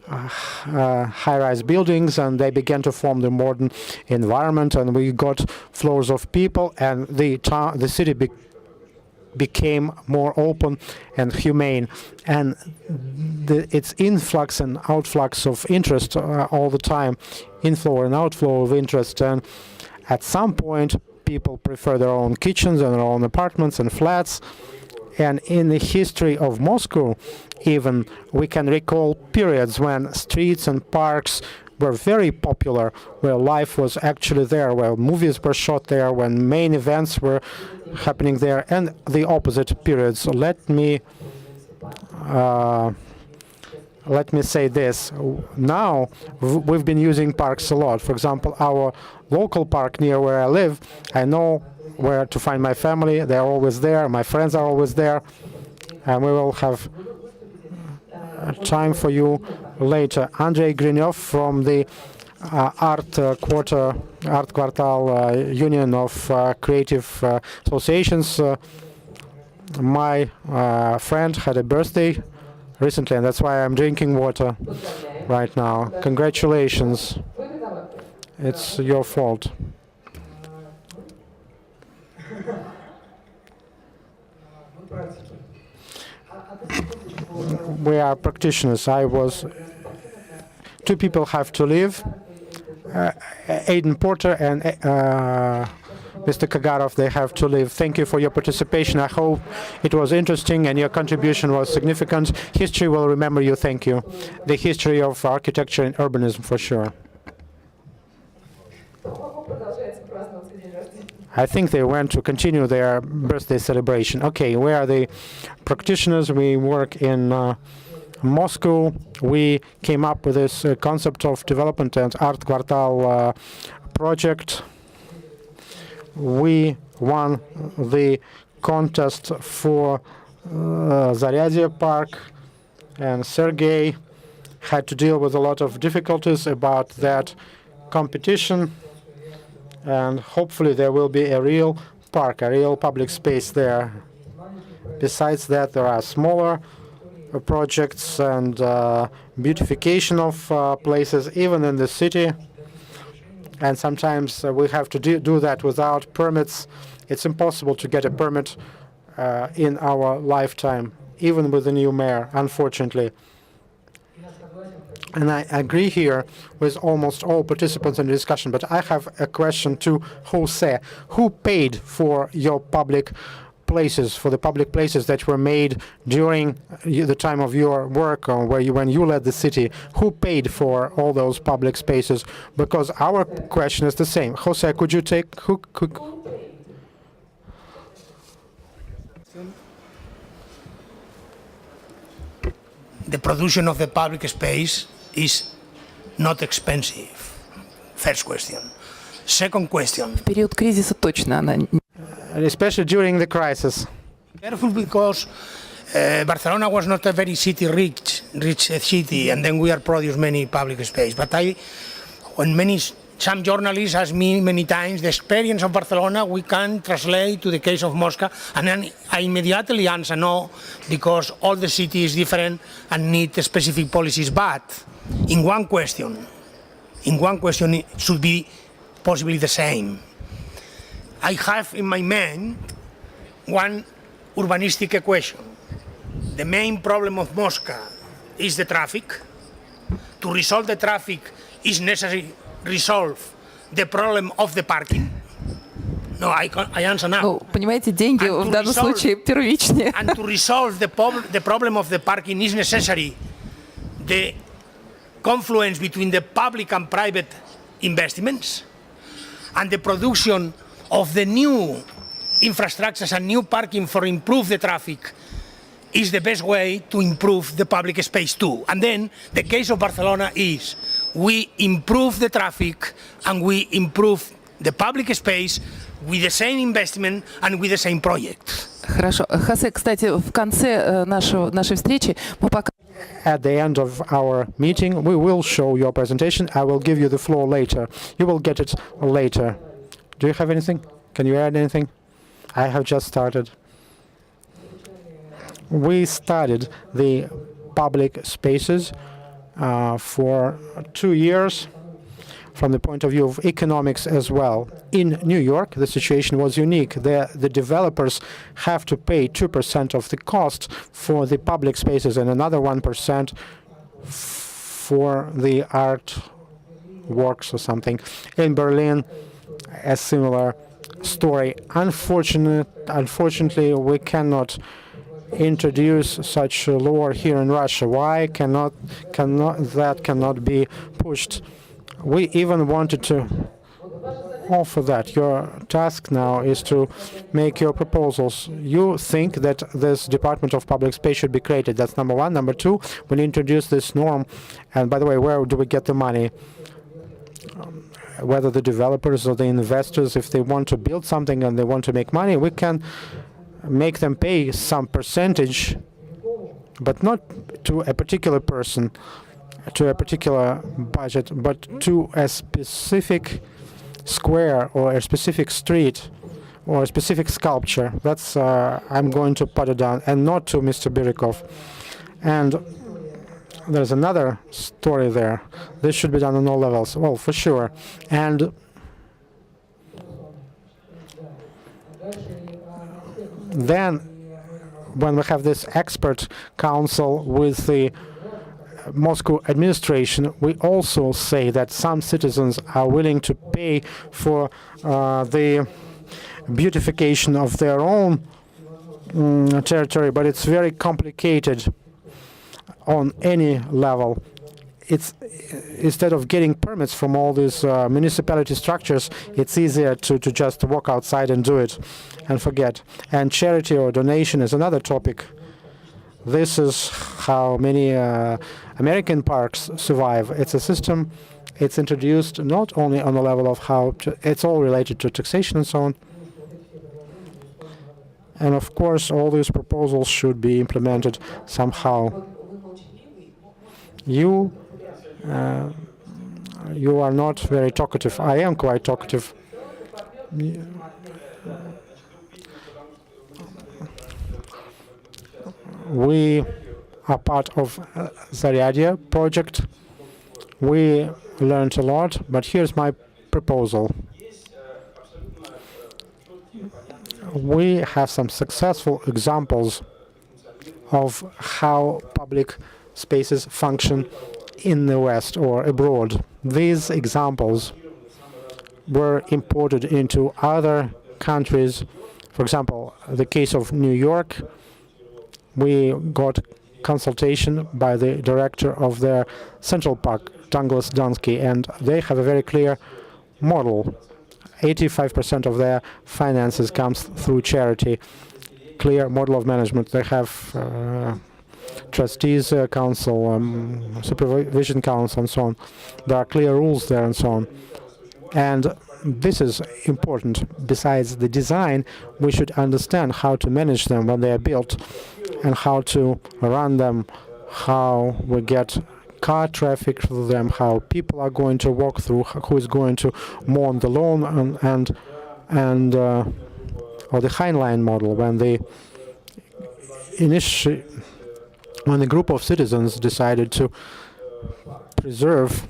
high-rise buildings, and they began to form the modern environment, and we got flows of people, and the city became more open and humane. And its influx and outflux of interest all the time, inflow and outflow of interest, and at some point, people prefer their own kitchens and their own apartments and flats. And in the history of Moscow, even, we can recall periods when streets and parks were very popular, where life was actually there, where movies were shot there, when main events were happening there, and the opposite periods. Let me say this. Now, we've been using parks a lot. For example, our local park near where I live, I know where to find my family. They're always there. My friends are always there. And we will have time for you later. Andrei Grinev from the Art Quartal Union of Creative Associations. My friend had a birthday recently, and that's why I'm drinking water right now. Congratulations. It's your fault. We are practitioners. Two people have to leave. Aiden Porter and Mr. Kagarov, they have to leave. Thank you for your participation. I hope it was interesting and your contribution was significant. History will remember you. Thank you. The history of architecture and urbanism, for sure. I think they went to continue their birthday celebration. Okay, we are the practitioners. We work in Moscow. We came up with this concept of development and Art Quartal project. We won the contest for Zaryadye Park, and Sergei had to deal with a lot of difficulties about that competition. And hopefully there will be a real park, a real public space there. Besides that, there are smaller projects and beautification of places, even in the city. And sometimes we have to do that without permits. It's impossible to get a permit in our lifetime, even with the new mayor, unfortunately. And I agree here with almost all participants in the discussion, but I have a question to Jose. Who paid for your public places, for the public places that were made during the time of your work, or when you led the city? Who paid for all those public spaces? Because our question is the same. Jose, could you take... The production of the public space is not expensive. First question. Second question. В период кризиса точно она. Especially during the crisis. Careful, because Barcelona was not a very rich city, and then we are produced many public space. But some journalists ask me many times the experience of Barcelona we can translate to the case of Moscow, and then I immediately answer no, because all the city is different and need specific policies. But in one question it should be possibly the same. I have in my mind one urbanistic equation. The main problem of Moscow is the traffic. To resolve the traffic is necessary resolve the problem of the parking. No, I answer now. Ну, понимаете, деньги в данном случае первичнее. And to resolve the problem of the parking is necessary the confluence between the public and private investments and the production of the new infrastructures and new parking for improve the traffic is the best way to improve the public space too. And then the case of Barcelona is we improve the traffic and we improve the public space with the same investment and with the same project. Хорошо. Хосе, кстати, в конце нашей встречи мы пока... At the end of our meeting, we will show your presentation. I will give you the floor later. You will get it later. Do you have anything? Can you add anything? I have just started. We studied the public spaces for 2 years from the point of view of economics as well. In New York, the situation was unique. The developers have to pay 2% of the cost for the public spaces and another 1% for the art works or something. In Berlin, a similar story. Unfortunately, we cannot introduce such a law here in Russia. Why cannot be pushed? We even wanted to offer that. Your task now is to make your proposals. You think that this Department of Public Space should be created. That's number one. Number two, when you introduce this norm, and by the way, where do we get the money? Whether the developers or the investors, if they want to build something and they want to make money, we can make them pay some percentage, but not to a particular person, to a particular budget, but to a specific square or a specific street or a specific sculpture. That's I'm going to put it down, and not to Mr. Birikov. And there's another story there. This should be done on all levels. Well, for sure. And then when we have this expert council with the Moscow administration, we also say that some citizens are willing to pay for the beautification of their own territory, but it's very complicated on any level. It's instead of getting permits from all these municipality structures, it's easier to just walk outside and do it and forget. And charity or donation is another topic. This is how many American parks survive. It's a system. It's introduced not only on the level of how it's all related to taxation and so on. And of course, all these proposals should be implemented somehow. You are not very talkative. I am quite talkative. We are part of Zaryadia project. We learned a lot, but here's my proposal. We have some successful examples of how public spaces function in the West or abroad. These examples were imported into other countries. For example, the case of New York, we got consultation by the director of their Central Park, Douglas Dunsky, and they have a very clear model. 85% of their finances comes through charity. Clear model of management. They have trustees council, supervision council, and so on. There are clear rules there and so on. And this is important. Besides the design, we should understand how to manage them when they are built and how to run them, how we get car traffic through them, how people are going to walk through, who is going to mow the lawn, or the Heinlein model, when the group of citizens decided to preserve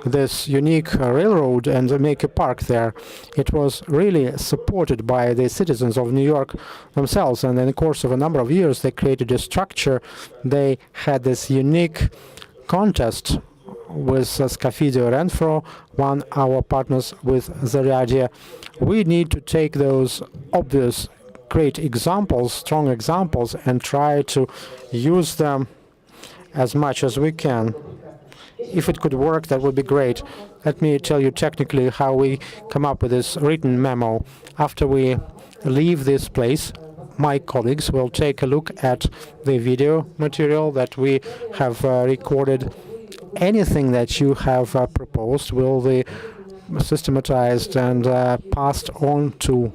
this unique railroad and make a park there. It was really supported by the citizens of New York themselves, and in the course of a number of years they created a structure. They had this unique contest with Scafidio Renfro, one our partners with Zaryadia. We need to take those obvious great examples, strong examples, and try to use them as much as we can. If it could work, that would be great. Let me tell you technically how we come up with this written memo. After we leave this place, my colleagues will take a look at the video material that we have recorded. Anything that you have proposed will be systematized and passed on to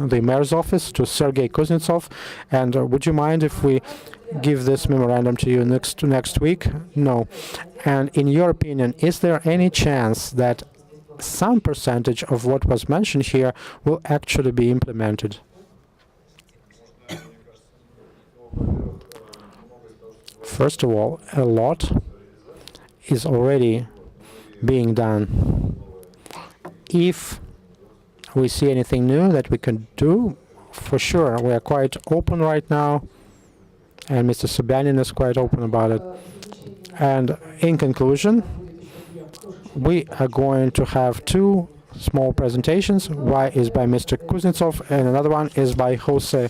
the mayor's office, to Sergei Kuznetsov. And would you mind if we give this memorandum to you next week? No. And in your opinion, is there any chance that some percentage of what was mentioned here will actually be implemented? First of all, a lot is already being done. If we see anything new that we can do, for sure, we are quite open right now, and Mr. Sobyanin is quite open about it. And in conclusion, we are going to have two small presentations. One is by Mr. Kuznetsov, and another one is by Jose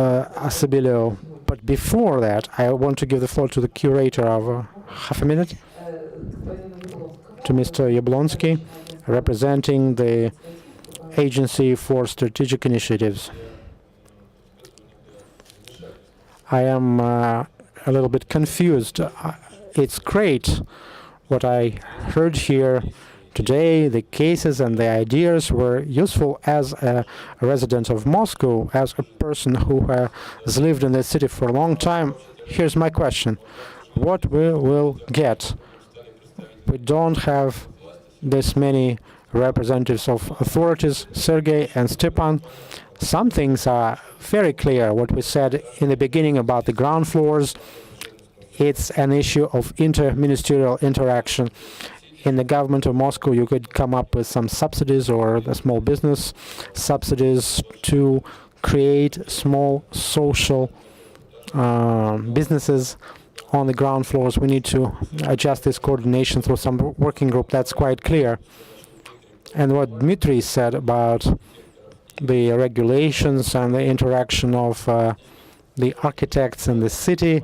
Asabilio. But before that, I want to give the floor to the curator of half a minute, to Mr. Yablonsky, representing the Agency for Strategic Initiatives. I am a little bit confused. It's great what I heard here today. The cases and the ideas were useful as a resident of Moscow, as a person who has lived in the city for a long time. Here's my question. What we will get? We don't have this many representatives of authorities, Sergei and Stepan. Some things are very clear. What we said in the beginning about the ground floors, it's an issue of inter-ministerial interaction. In the government of Moscow, you could come up with some subsidies or the small business subsidies to create small social businesses on the ground floors. We need to adjust this coordination through some working group. That's quite clear. And what Dmitry said about the regulations and the interaction of the architects in the city,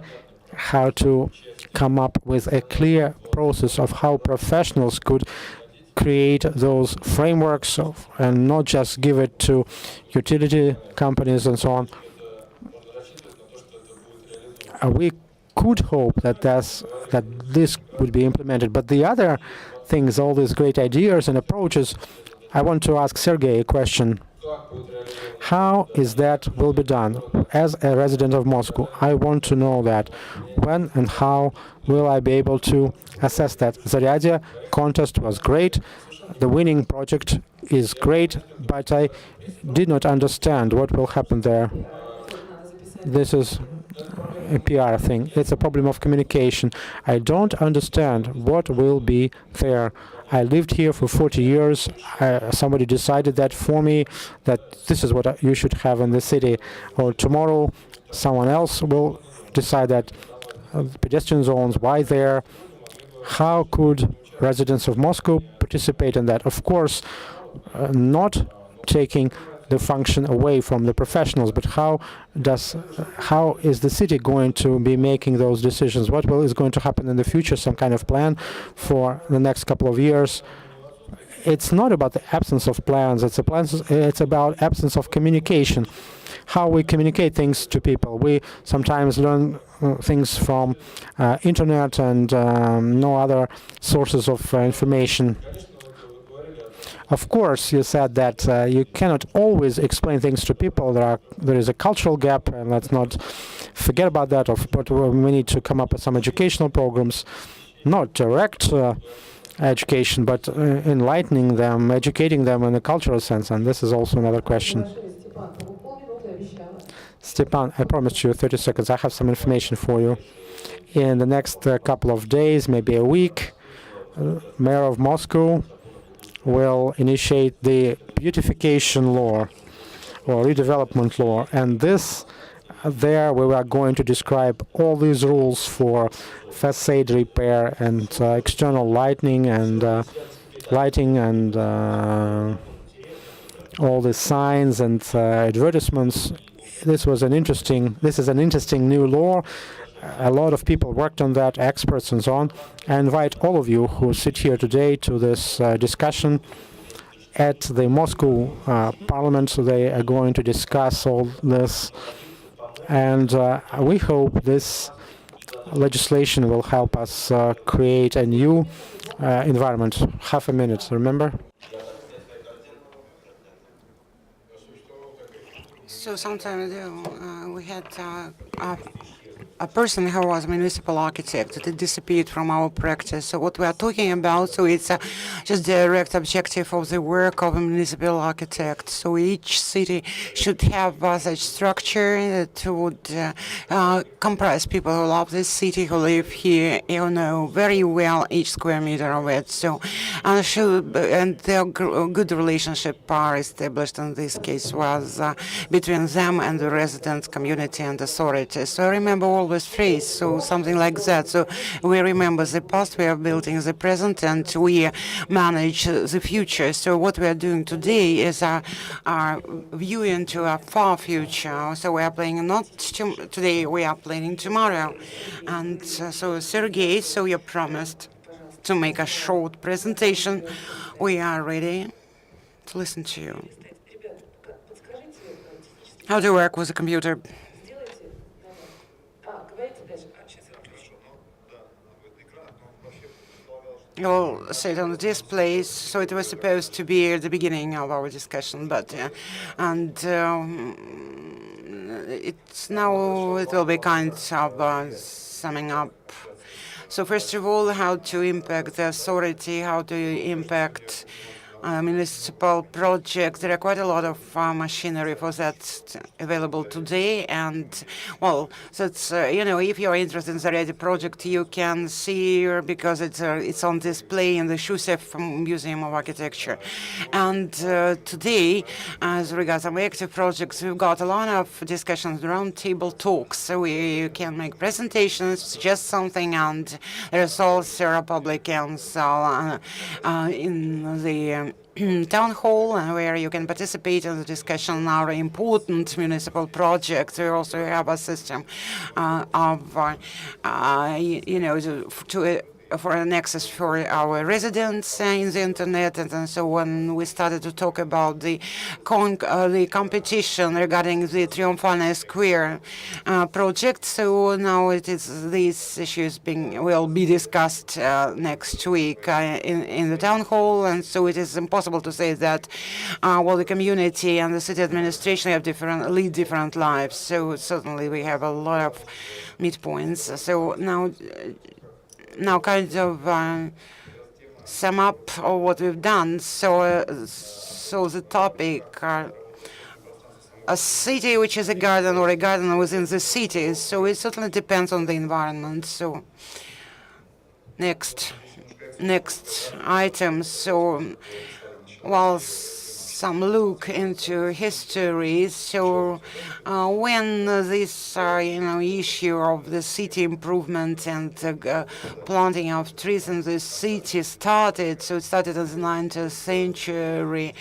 how to come up with a clear process of how professionals could create those frameworks and not just give it to utility companies and so on. We could hope that this would be implemented. But the other things, all these great ideas and approaches, I want to ask Sergei a question. How is that will be done? As a resident of Moscow, I want to know that. When and how will I be able to assess that? Zaryadia contest was great. The winning project is great, but I did not understand what will happen there. This is a PR thing. It's a problem of communication. I don't understand what will be there. I lived here for 40 years. Somebody decided that for me, that this is what you should have in the city. Or tomorrow, someone else will decide that pedestrian zones, why there? How could residents of Moscow participate in that? Of course, not taking the function away from the professionals, but how is the city going to be making those decisions? What is going to happen in the future? Some kind of plan for the next couple of years. It's not about the absence of plans. It's about absence of communication. How we communicate things to people. We sometimes learn things from internet and no other sources of information. Of course, you said that you cannot always explain things to people. There is a cultural gap, and let's not forget about that. But we need to come up with some educational programs, not direct education, but enlightening them, educating them in a cultural sense. And this is also another question. Stepan, I promised you 30 seconds. I have some information for you. in the next couple of days, maybe a week, Mayor of Moscow will initiate the beautification law or redevelopment law, and there we are going to describe all these rules for facade repair and external lighting and all the signs and advertisements. This is an interesting new law. A lot of people worked on that, experts and so on. I invite all of you who sit here today to this discussion at the Moscow Parliament. So they are going to discuss all this, and we hope this legislation will help us create a new environment. Half a minute, remember? So some time ago, we had a person who was a municipal architect that disappeared from our practice. So what we are talking about, so it's just direct objective of the work of a municipal architect. So each city should have such structure that would comprise people who love this city, who live here, you know very well each square meter of it. So and their good relationship are established in this case was between them and the residents, community and authorities. So I remember all this phrase, so something like that. So we remember the past, we are building the present, and we manage the future. So what we are doing today is our view into a far future. So we are planning not today, we are planning tomorrow. And so Sergei, so you promised to make a short presentation. We are ready to listen to you. How to work with a computer. You'll see it on the displays. So it was supposed to be at the beginning of our discussion, but it's now it will be kind of summing up. So first of all, how to impact the authority, how to impact municipal projects. There are quite a lot of machinery for that available today, and well, that's you know, if you are interested in the ready project, you can see here because it's on display in the Shushev Museum of Architecture. And today, as regards some active projects, we've got a lot of discussions, roundtable talks, so you can make presentations, suggest something, and the results are public and so in the town hall, where you can participate in the discussion on our important municipal projects. We also have a system of, you know, for an access for our residents in the internet, and so when we started to talk about the competition regarding the Triumphal Square project, so now it is these issues will be discussed next week in the town hall, and so it is impossible to say that well, the community and the city administration have lead different lives. So certainly we have a lot of midpoints. So now kind of sum up of what we've done. So the topic, a city which is a garden or a garden within the city. So it certainly depends on the environment. So next item. So while some look into history. So when this issue of the city improvement and planting of trees in the city started, so it started in the 19th century,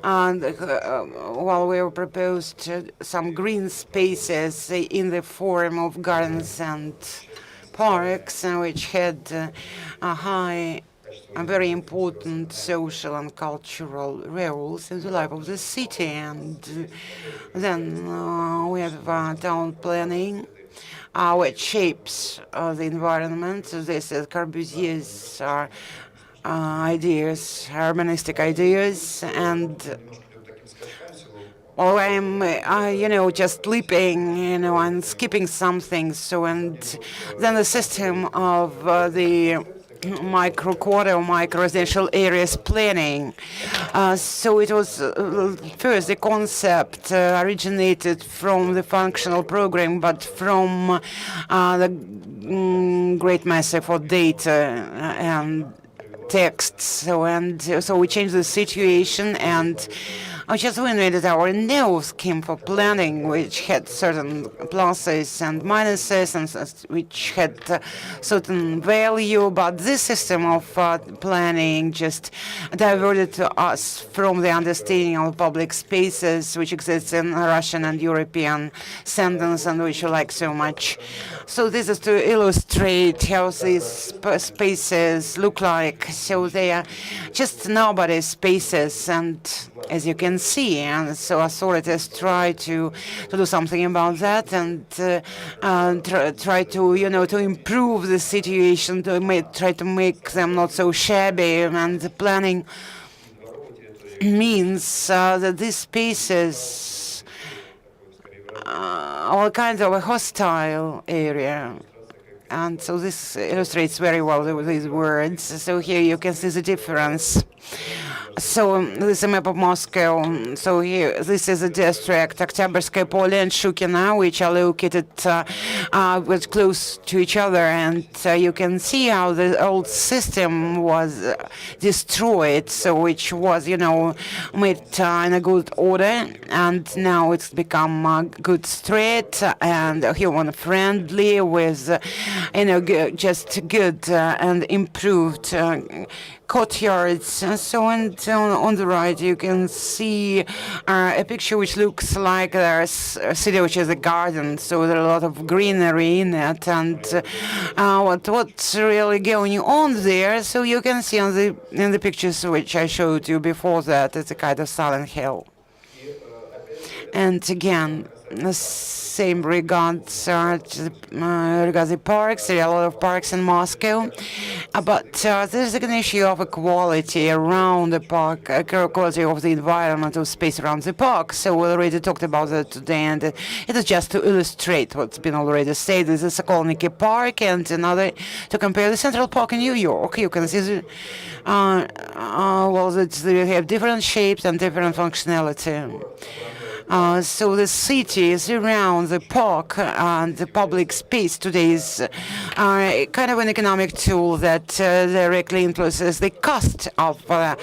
and while we proposed some green spaces in the form of gardens and parks, which had a very important social and cultural roles in the life of the city. And then we have town planning, which shapes the environment. So this is Corbusier's ideas, urbanistic ideas, and well, I'm, just leaping, and skipping some things. So, and then the system of the micro-quarter or micro-residential areas planning. So it was first the concept originated from the functional program, but from the great massive of data and texts. So we changed the situation, and just we invented our new scheme for planning, which had certain pluses and minuses, and which had certain value. But this system of planning just diverted us from the understanding of public spaces, which exists in Russian and European sentence, and which we like so much. So this is to illustrate how these spaces look like. So they are just nobody's spaces, and as you can see, and so authorities try to do something about that, and try to to improve the situation, try to make them not so shabby. And the planning means that these spaces are kind of a hostile area. And so this illustrates very well with these words. So here you can see the difference. So this is a map of Moscow. So here, this is a district, Oktyabrskaya Pole and Shukina, which are located close to each other. And you can see how the old system was destroyed, so which was, made in a good order. And now it's become a good street and human-friendly with, just good and improved courtyards. And so on the right you can see a picture which looks like there's a city which is a garden, so there are a lot of greenery in it. And what's really going on there, so you can see in the pictures which I showed you before that, it's a kind of silent hill. And again, the same regards the parks. There are a lot of parks in Moscow, but there's an issue of equality around the park, equality of the environment of space around the park. So we already talked about that today, and it is just to illustrate what's been already said. This is Sokolniki Park, and another to compare the Central Park in New York. You can see they have different shapes and different functionality. So the city around the park and the public space today is kind of an economic tool that directly influences the cost of land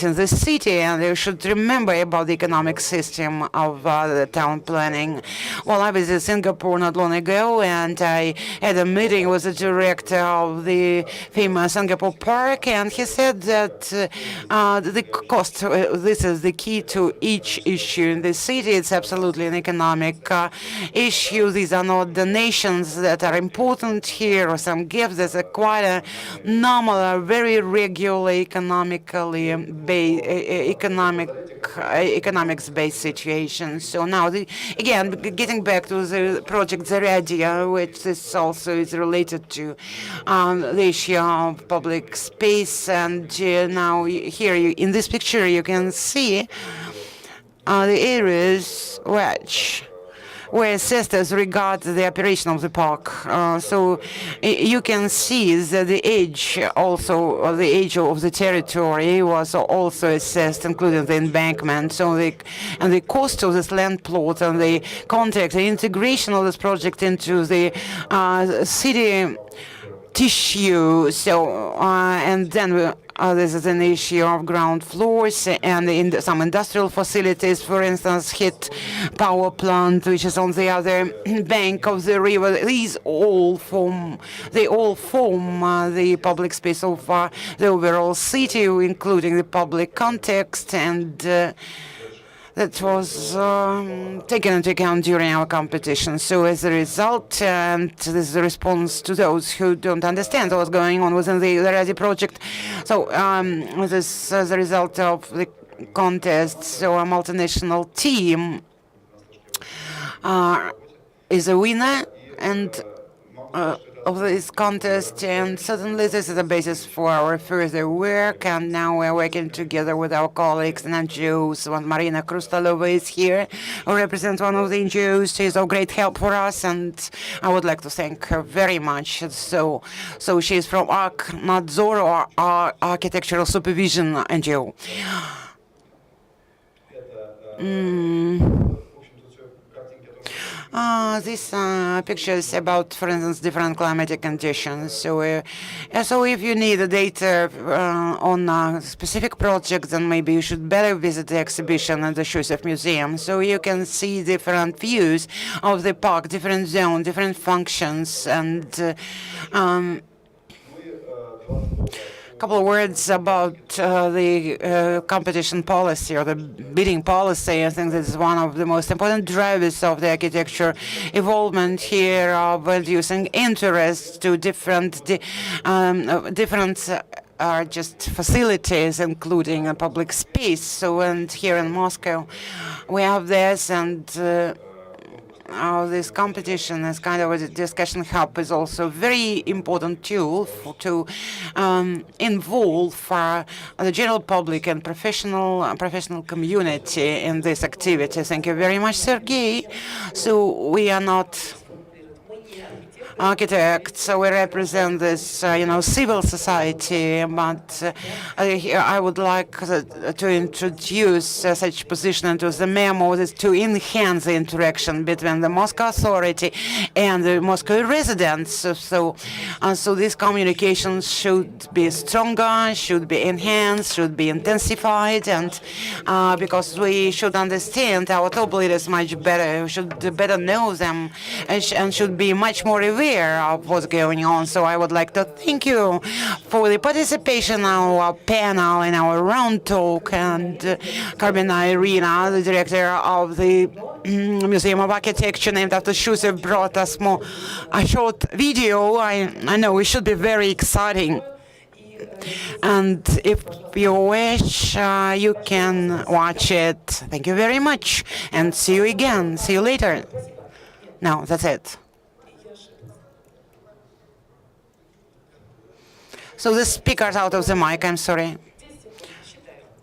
in the city, and you should remember about the economic system of the town planning. Well, I was in Singapore not long ago, and I had a meeting with the director of the famous Singapore Park, and he said that the cost, this is the key to each issue in the city. It's absolutely an economic issue. These are not donations that are important here or some gifts. There's quite a normal, very regular economics-based situation. So now, again, getting back to the project Zaryadia, which this also is related to the issue of public space. And now here in this picture you can see the areas which were assessed as regards the operation of the park. So you can see that the age of the territory was also assessed, including the embankment. So and the cost of this land plot and the context, the integration of this project into the city tissue. So and then this is an issue of ground floors and in some industrial facilities, for instance, heat power plant, which is on the other bank of the river. These all form the public space of the overall city, including the public context, and that was taken into account during our competition. So as a result, and this is a response to those who don't understand what's going on within the Zaryadia project. So this is a result of the contest. So a multinational team is a winner, and of this contest, and certainly this is the basis for our further work. And now we're working together with our colleagues and NGOs. Marina Krustalova is here, who represents one of the NGOs. She is of great help for us, and I would like to thank her very much. So she is from Nadzor, or Architectural Supervision NGO. These pictures about, for instance, different climatic conditions. So if you need the data on specific projects, then maybe you should better visit the exhibition at the Shushev Museum. So you can see different views of the park, different zones, different functions, and couple of words about the competition policy or the bidding policy. I think this is one of the most important drivers of the architecture evolvement here, of reducing interest to different just facilities, including a public space. So, and here in Moscow, we have this, and this competition as kind of a discussion hub is also a very important tool to involve the general public and professional community in this activity. Thank you very much, Sergei. So we are not architects, so we represent this, civil society, but I would like to introduce such position into the memo is to enhance the interaction between the Moscow Authority and the Moscow residents. So these communications should be stronger, should be enhanced, should be intensified, and because we should understand our top leaders much better, we should better know them, and should be much more aware of what's going on. So I would like to thank you for the participation in our panel, in our round talk, and Karbina Irina, the director of the Museum of Architecture named after Shushev, brought us a short video. I know it should be very exciting. And if you wish, you can watch it. Thank you very much, and see you again. See you later. No, that's it. So the speaker's out of the mic, I'm sorry.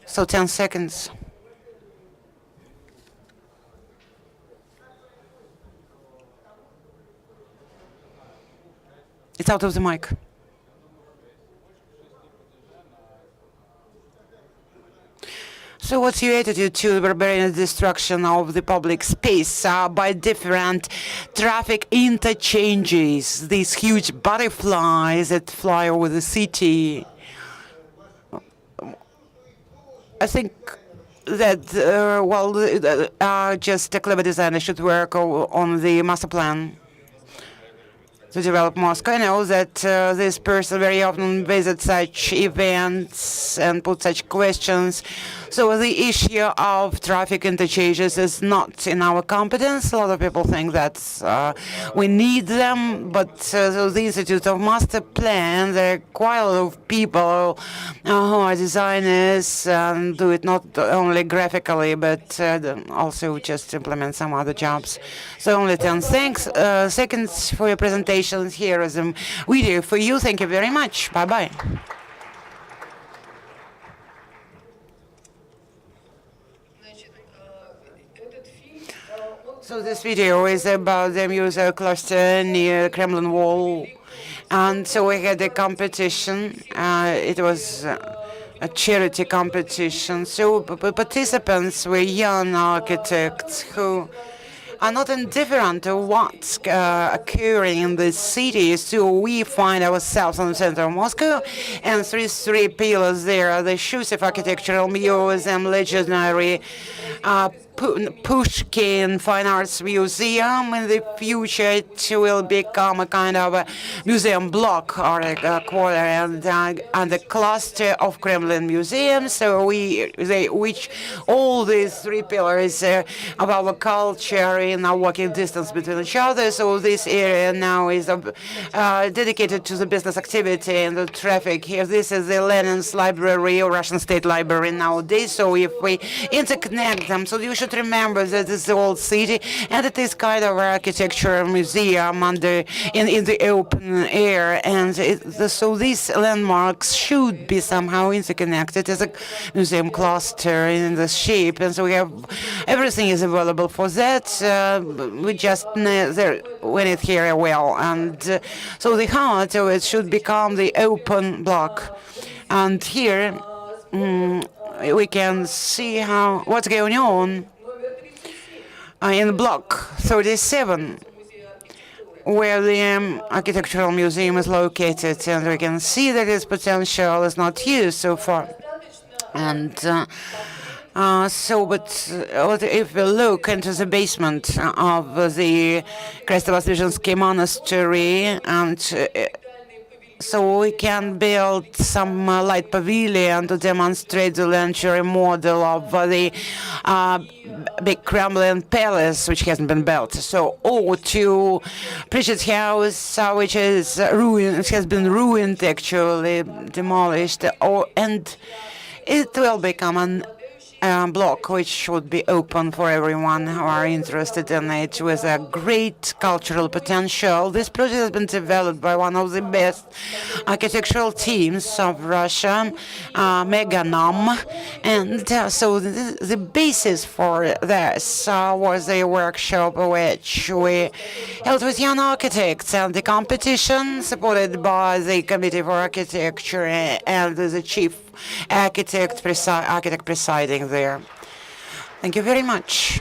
So 10 seconds. It's out of the mic. So what's your attitude to the barbarian destruction of the public space by different traffic interchanges, these huge butterflies that fly over the city? I think that, just a clever designer should work on the master plan to develop Moscow. I know that this person very often visits such events and puts such questions. So the issue of traffic interchanges is not in our competence. A lot of people think that we need them, but so the Institute of Master Plan, there are quite a lot of people who are designers and do it not only graphically, but also just implement some other jobs. So only 10 seconds for your presentation. Here is a video for you. Thank you very much. Bye-bye. So this video is about the museum cluster near the Kremlin Wall. And so we had a competition. It was a charity competition. So participants were young architects who are not indifferent to what's occurring in the city. So we find ourselves in the center of Moscow, and three pillars there: the Shushev Architectural Museum, legendary Pushkin Fine Arts Museum. In the future, it will become a kind of a museum block or a quarter, and the cluster of Kremlin museums. So which all these three pillars of our culture in a walking distance between each other. So this area now is dedicated to the business activity and the traffic. Here, this is the Lenin's Library or Russian State Library nowadays. So if we interconnect them, so you should important to remember that this is the old city, and it is kind of an architectural museum in the open air, and so these landmarks should be somehow interconnected as a museum cluster in the shape, and so we have everything is available for that. We just win it here well, and so the heart of it should become the open block, and here we can see what's going on in block 37, where the architectural museum is located, and we can see that its potential is not used so far. And but if we look into the basement of the Krestovo-Svizhensky Monastery, and so we can build some light pavilion to demonstrate the luxury model of the big Kremlin palace, which hasn't been built. So, or to Pritchard's house, which is ruined, it has been ruined, actually demolished, and it will become an block which should be open for everyone who are interested in it, with a great cultural potential. This project has been developed by one of the best architectural teams of Russia, Meganam, and so the basis for this was a workshop which we held with young architects, and the competition supported by the Committee for Architecture and the chief architect presiding there. Thank you very much.